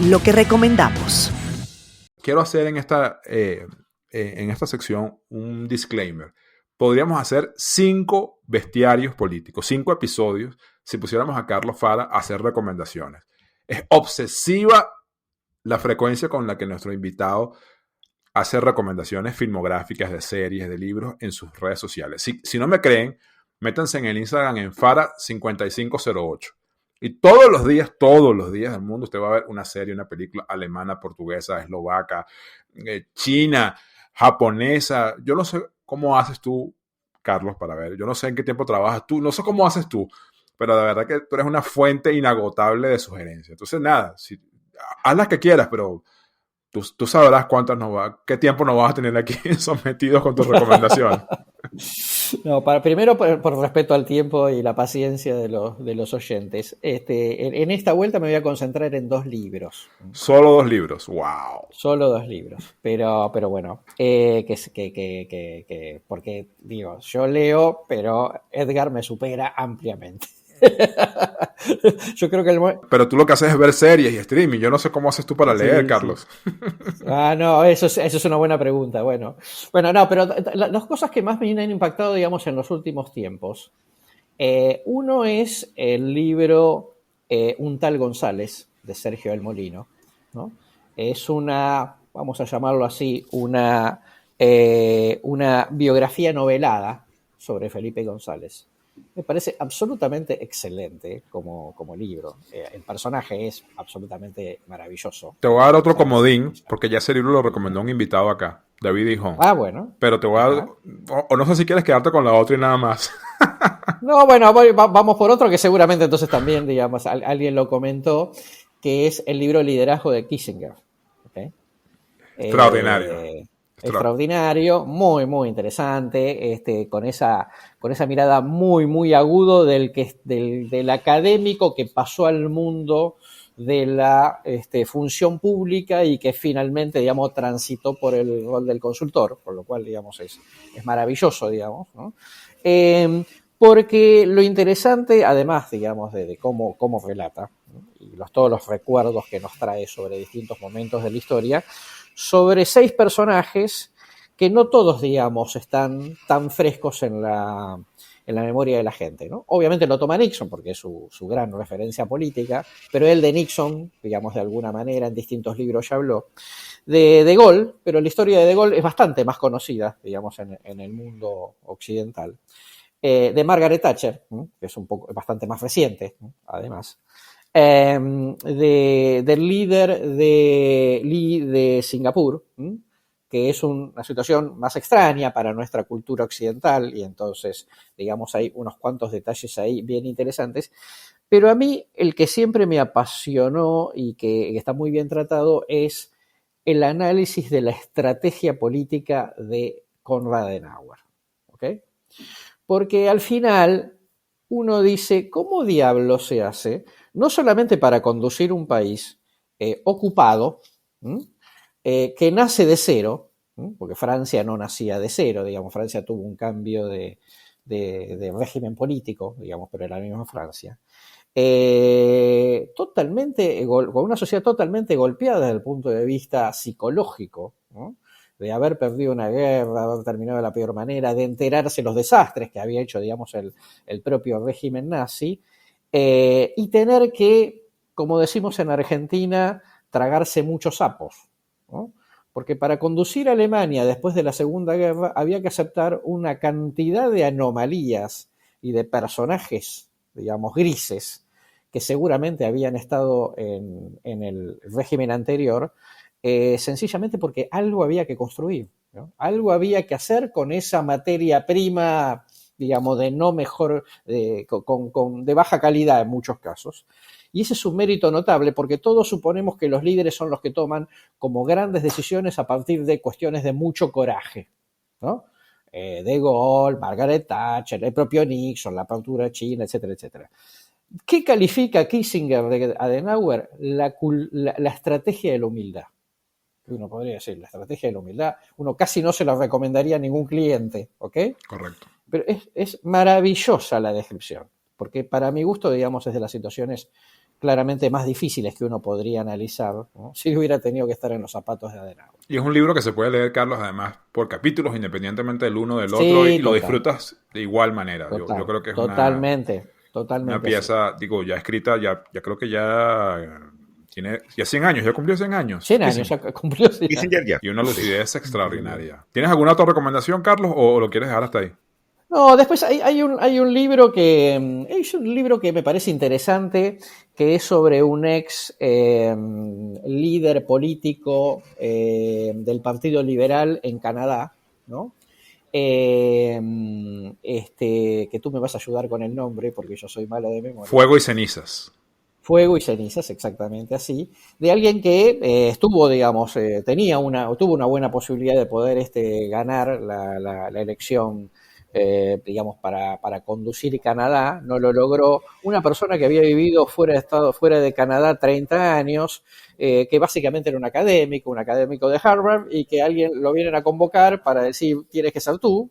Lo que recomendamos. Quiero hacer en esta sección un disclaimer. Podríamos hacer 5 bestiarios políticos, 5 episodios, si pusiéramos a Carlos Fara a hacer recomendaciones. Es obsesiva la frecuencia con la que nuestro invitado hace recomendaciones filmográficas de series, de libros en sus redes sociales. Si no me creen, métanse en el Instagram en Fara5508. Y todos los días del mundo usted va a ver una serie, una película alemana, portuguesa, eslovaca, china, japonesa. Yo no sé cómo haces tú, Carlos, para ver. Yo no sé en qué tiempo trabajas tú, no sé cómo haces tú, pero de verdad que tú eres una fuente inagotable de sugerencias. Entonces, nada, haz las que quieras, pero tú sabrás qué tiempo nos vas a tener aquí sometidos con tus recomendaciones. No, primero por respeto al tiempo y la paciencia de los oyentes. En esta vuelta me voy a concentrar en 2 libros. Solo 2 libros, wow. Solo 2 libros, pero bueno, porque digo, yo leo, pero Edgar me supera ampliamente. Yo creo que Pero tú lo que haces es ver series y streaming. Yo no sé cómo haces tú para leer, Carlos. No, eso es una buena pregunta. Bueno, no, pero las cosas que más me han impactado, digamos, en los últimos tiempos. Uno es el libro Un tal González, de Sergio del Molino, ¿no? Es vamos a llamarlo así, una biografía novelada sobre Felipe González. Me parece absolutamente excelente como libro. El personaje es absolutamente maravilloso. Te voy a dar otro comodín, porque ya ese libro lo recomendó un invitado acá, David Hijón. Ah, bueno. Pero te voy a dar, o no sé si quieres quedarte con la otra y nada más. No, bueno, vamos por otro que seguramente entonces también, digamos, alguien lo comentó, que es el libro Liderazgo de Kissinger. ¿Okay? Extraordinario, muy, muy interesante, con esa mirada muy, muy agudo del académico que pasó al mundo de la función pública y que finalmente, digamos, transitó por el rol del consultor, por lo cual, digamos, es maravilloso, digamos, ¿no? Porque lo interesante, además, digamos, de cómo relata, ¿no? Y todos los recuerdos que nos trae sobre distintos momentos de la historia, sobre 6 personajes que no todos, digamos, están tan frescos en la memoria de la gente, ¿no? Obviamente lo toma Nixon porque es su gran referencia política, pero él de Nixon, digamos, de alguna manera, en distintos libros ya habló. De Gaulle, pero la historia de Gaulle es bastante más conocida, digamos, en el mundo occidental. De Margaret Thatcher, que es bastante más reciente, ¿no? Además. Del líder de Lee de Singapur, que es una situación más extraña para nuestra cultura occidental, y entonces, digamos, hay unos cuantos detalles ahí bien interesantes, pero a mí el que siempre me apasionó y que está muy bien tratado es el análisis de la estrategia política de Konrad Adenauer, ¿ok? Porque al final uno dice, ¿cómo diablos se hace? No solamente para conducir un país ocupado, que nace de cero, porque Francia no nacía de cero, digamos, Francia tuvo un cambio de régimen político, digamos, pero era la misma Francia, con una sociedad totalmente golpeada desde el punto de vista psicológico, ¿no? De haber perdido una guerra, haber terminado de la peor manera, de enterarse los desastres que había hecho, digamos, el propio régimen nazi, y tener que, como decimos en Argentina, tragarse muchos sapos, ¿no? Porque para conducir a Alemania después de la Segunda Guerra había que aceptar una cantidad de anomalías y de personajes, digamos, grises, que seguramente habían estado en el régimen anterior, sencillamente porque algo había que construir, ¿no? Algo había que hacer con esa materia prima, digamos, de no mejor, de baja calidad en muchos casos. Y ese es un mérito notable porque todos suponemos que los líderes son los que toman como grandes decisiones a partir de cuestiones de mucho coraje, ¿no? De Gaulle, Margaret Thatcher, el propio Nixon, la apertura china, etcétera, etcétera. ¿Qué califica Kissinger de Adenauer? La estrategia de la humildad. Uno podría decir, la estrategia de la humildad, uno casi no se la recomendaría a ningún cliente, ¿ok? Correcto. Pero es maravillosa la descripción, porque para mi gusto, digamos, es de las situaciones claramente más difíciles que uno podría analizar, ¿no? Si hubiera tenido que estar en los zapatos de Adenauer. Y es un libro que se puede leer, Carlos, además, por capítulos, independientemente del uno del otro, y Sí, lo total. disfrutas de igual manera. Yo creo que es Totalmente. una pieza, digo, ya escrita, ya creo que ya tiene 100 años, ya cumplió 100 años. 100 años, ya cumplió 100 años. Kissinger ya. Y una lucidez extraordinaria. ¿Tienes alguna otra recomendación, Carlos, o lo quieres dejar hasta ahí? No, después hay un libro que me parece interesante, que es sobre un ex líder político del Partido Liberal en Canadá, ¿no? Que tú me vas a ayudar con el nombre porque yo soy malo de memoria. Fuego y cenizas. Fuego y cenizas, exactamente así, de alguien que estuvo, digamos, tuvo una buena posibilidad de poder ganar la elección, digamos, para conducir Canadá. No lo logró. Una persona que había vivido fuera de Canadá 30 años, que básicamente era un académico de Harvard, y que alguien lo vienen a convocar para decir, tienes que ser tú.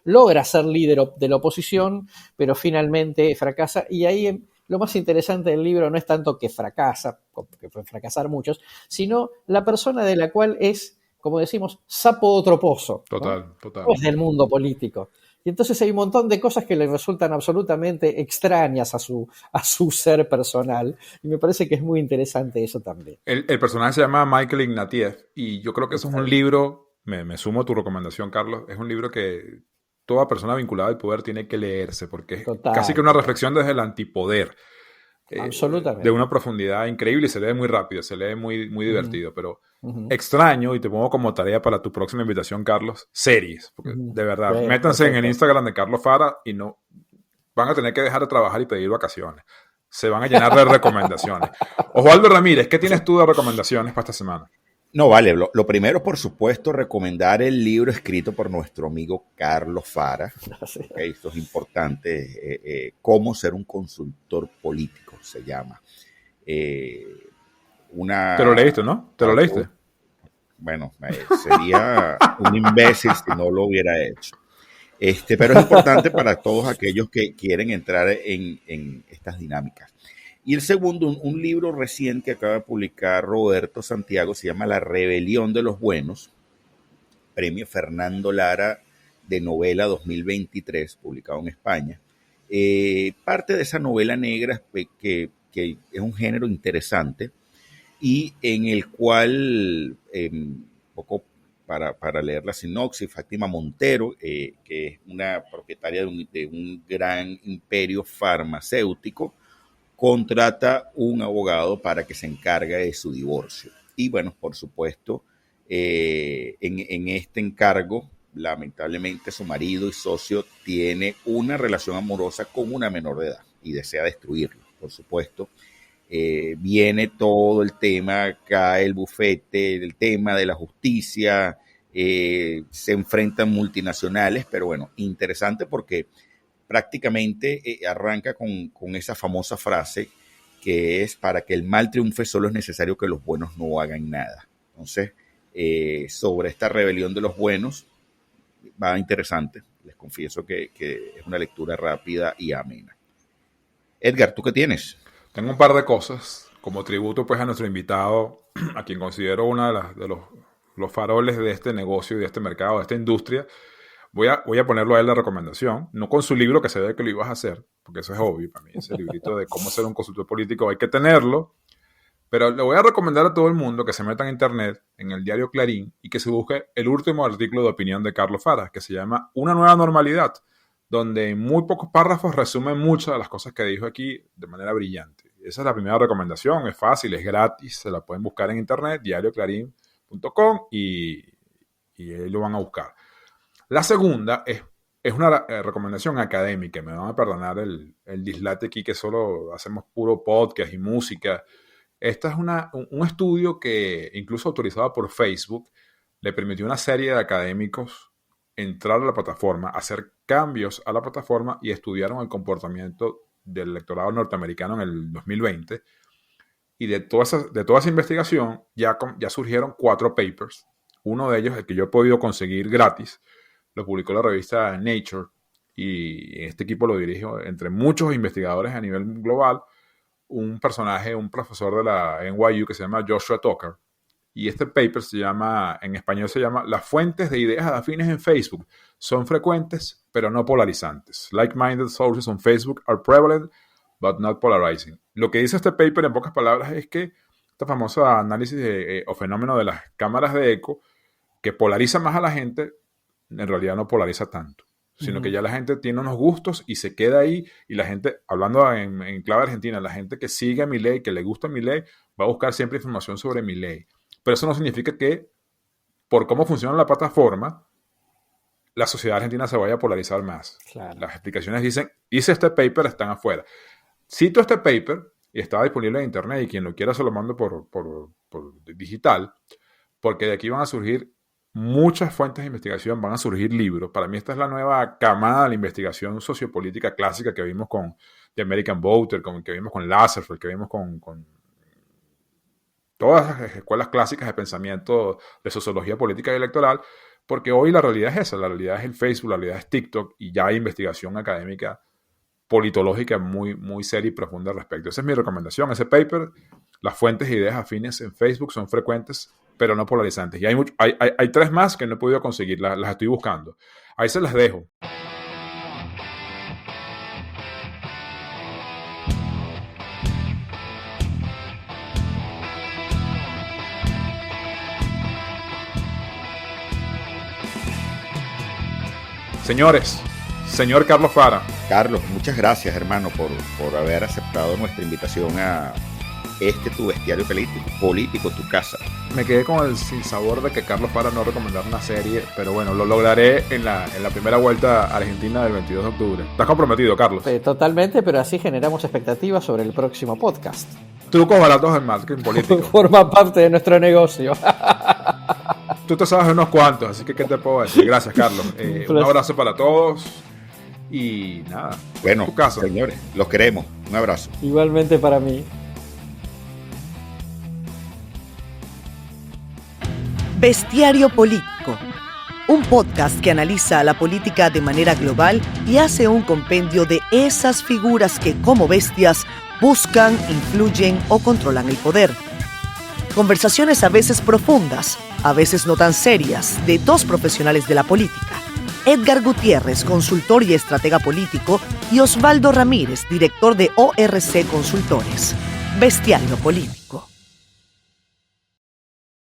Logra ser líder de la oposición, pero finalmente fracasa, y ahí lo más interesante del libro no es tanto que fracasa, que pueden fracasar muchos, sino la persona de la cual es, como decimos, sapo de otro pozo. Total. No es del mundo político. Y entonces hay un montón de cosas que le resultan absolutamente extrañas a su ser personal, y me parece que es muy interesante eso también. El personaje se llama Michael Ignatieff, y yo creo que eso es un libro, me sumo a tu recomendación, Carlos, es un libro que toda persona vinculada al poder tiene que leerse, porque es casi que una reflexión desde el antipoder. Absolutamente. De una profundidad increíble, y se lee muy rápido, se lee muy, muy divertido, pero extraño, y te pongo como tarea para tu próxima invitación, Carlos, series, porque de verdad, Bueno, métanse en el perfecto. Instagram de Carlos Fara y no van a tener que dejar de trabajar y pedir vacaciones. Se van a llenar de recomendaciones. Osvaldo Ramírez, ¿qué tienes tú de recomendaciones para esta semana? No, vale, lo primero, por supuesto, recomendar el libro escrito por nuestro amigo Carlos Fara. Okay, esto es importante. Cómo ser un consultor político, se llama. Te lo leíste, ¿no? ¿Te lo leíste? Bueno, sería un imbécil si no lo hubiera hecho. Pero es importante para todos aquellos que quieren entrar en estas dinámicas. Y el segundo, un libro recién que acaba de publicar Roberto Santiago, se llama La Rebelión de los Buenos, premio Fernando Lara de novela 2023, publicado en España. Parte de esa novela negra que es un género interesante, y en el cual, un poco para leer la sinopsis, Fátima Montero, que es una propietaria de un gran imperio farmacéutico, contrata un abogado para que se encargue de su divorcio. Y bueno, por supuesto, en este encargo, lamentablemente su marido y socio tiene una relación amorosa con una menor de edad y desea destruirlo, por supuesto. Viene todo el tema, cae el bufete, el tema de la justicia, se enfrentan multinacionales, pero bueno, interesante porque prácticamente arranca con esa famosa frase que es: para que el mal triunfe solo es necesario que los buenos no hagan nada. Entonces, sobre esta rebelión de los buenos, va interesante. Les confieso que es una lectura rápida y amena. Edgar, ¿tú qué tienes? Tengo un par de cosas como tributo pues a nuestro invitado, a quien considero uno de los faroles de este negocio, de este mercado, de esta industria. Voy a ponerlo a él la recomendación, no con su libro, que se ve que lo ibas a hacer, porque eso es obvio para mí, ese librito de cómo ser un consultor político hay que tenerlo, pero le voy a recomendar a todo el mundo que se meta en internet, en el diario Clarín, y que se busque el último artículo de opinión de Carlos Fara, que se llama Una nueva normalidad, donde en muy pocos párrafos resume muchas de las cosas que dijo aquí de manera brillante. Esa es la primera recomendación, es fácil, es gratis, se la pueden buscar en internet, diarioclarin.com, y ahí lo van a buscar. La segunda es una recomendación académica. Me van a perdonar el dislate aquí, que solo hacemos puro podcast y música. Este es un estudio que, incluso autorizado por Facebook, le permitió a una serie de académicos entrar a la plataforma, hacer cambios a la plataforma y estudiaron el comportamiento del electorado norteamericano en el 2020. Y de toda esa investigación ya surgieron 4 papers. Uno de ellos, el que yo he podido conseguir gratis, lo publicó la revista Nature, y este equipo lo dirijo entre muchos investigadores a nivel global, un profesor de la NYU que se llama Joshua Tucker. Y este paper en español se llama Las fuentes de ideas afines en Facebook son frecuentes, pero no polarizantes. Like-minded sources on Facebook are prevalent, but not polarizing. Lo que dice este paper, en pocas palabras, es que esta famosa análisis o fenómeno de las cámaras de eco, que polariza más a la gente, en realidad no polariza tanto, sino que ya la gente tiene unos gustos y se queda ahí, y la gente, hablando en clave argentina, la gente que sigue a Milei, que le gusta Milei, va a buscar siempre información sobre Milei. Pero eso no significa que, por cómo funciona la plataforma, la sociedad argentina se vaya a polarizar más. Claro. Las explicaciones dicen, hice este paper, están afuera. Cito este paper, y estaba disponible en internet, y quien lo quiera se lo mando por digital, porque de aquí van a surgir muchas fuentes de investigación, van a surgir libros. Para mí esta es la nueva camada de la investigación sociopolítica clásica que vimos con The American Voter, que vimos con Lasserfeld, que vimos con todas las escuelas clásicas de pensamiento de sociología política y electoral, porque hoy la realidad es esa, la realidad es el Facebook, la realidad es TikTok, y ya hay investigación académica politológica muy, muy seria y profunda al respecto. Esa es mi recomendación, ese paper. Las fuentes de ideas afines en Facebook son frecuentes, pero no polarizantes. Y hay 3 más que no he podido conseguir, las estoy buscando. Ahí se las dejo. Señores, señor Carlos Fara. Carlos, muchas gracias, hermano, por haber aceptado nuestra invitación a tu bestiario político, tu casa. Me quedé con el sinsabor de que Carlos Fara no recomendar una serie, pero bueno, lo lograré en la primera vuelta a Argentina del 22 de octubre. ¿Estás comprometido, Carlos? Totalmente, pero así generamos expectativas sobre el próximo podcast. Trucos baratos del marketing político. Forma parte de nuestro negocio. Tú te sabes unos cuantos, así que ¿qué te puedo decir? Gracias, Carlos. Un abrazo para todos y nada. Bueno, señores, los queremos. Un abrazo. Igualmente para mí. Bestiario Político, un podcast que analiza la política de manera global y hace un compendio de esas figuras que, como bestias, buscan, influyen o controlan el poder. Conversaciones a veces profundas, a veces no tan serias, de 2 profesionales de la política. Edgar Gutiérrez, consultor y estratega político, y Osvaldo Ramírez, director de ORC Consultores. Bestiario Político.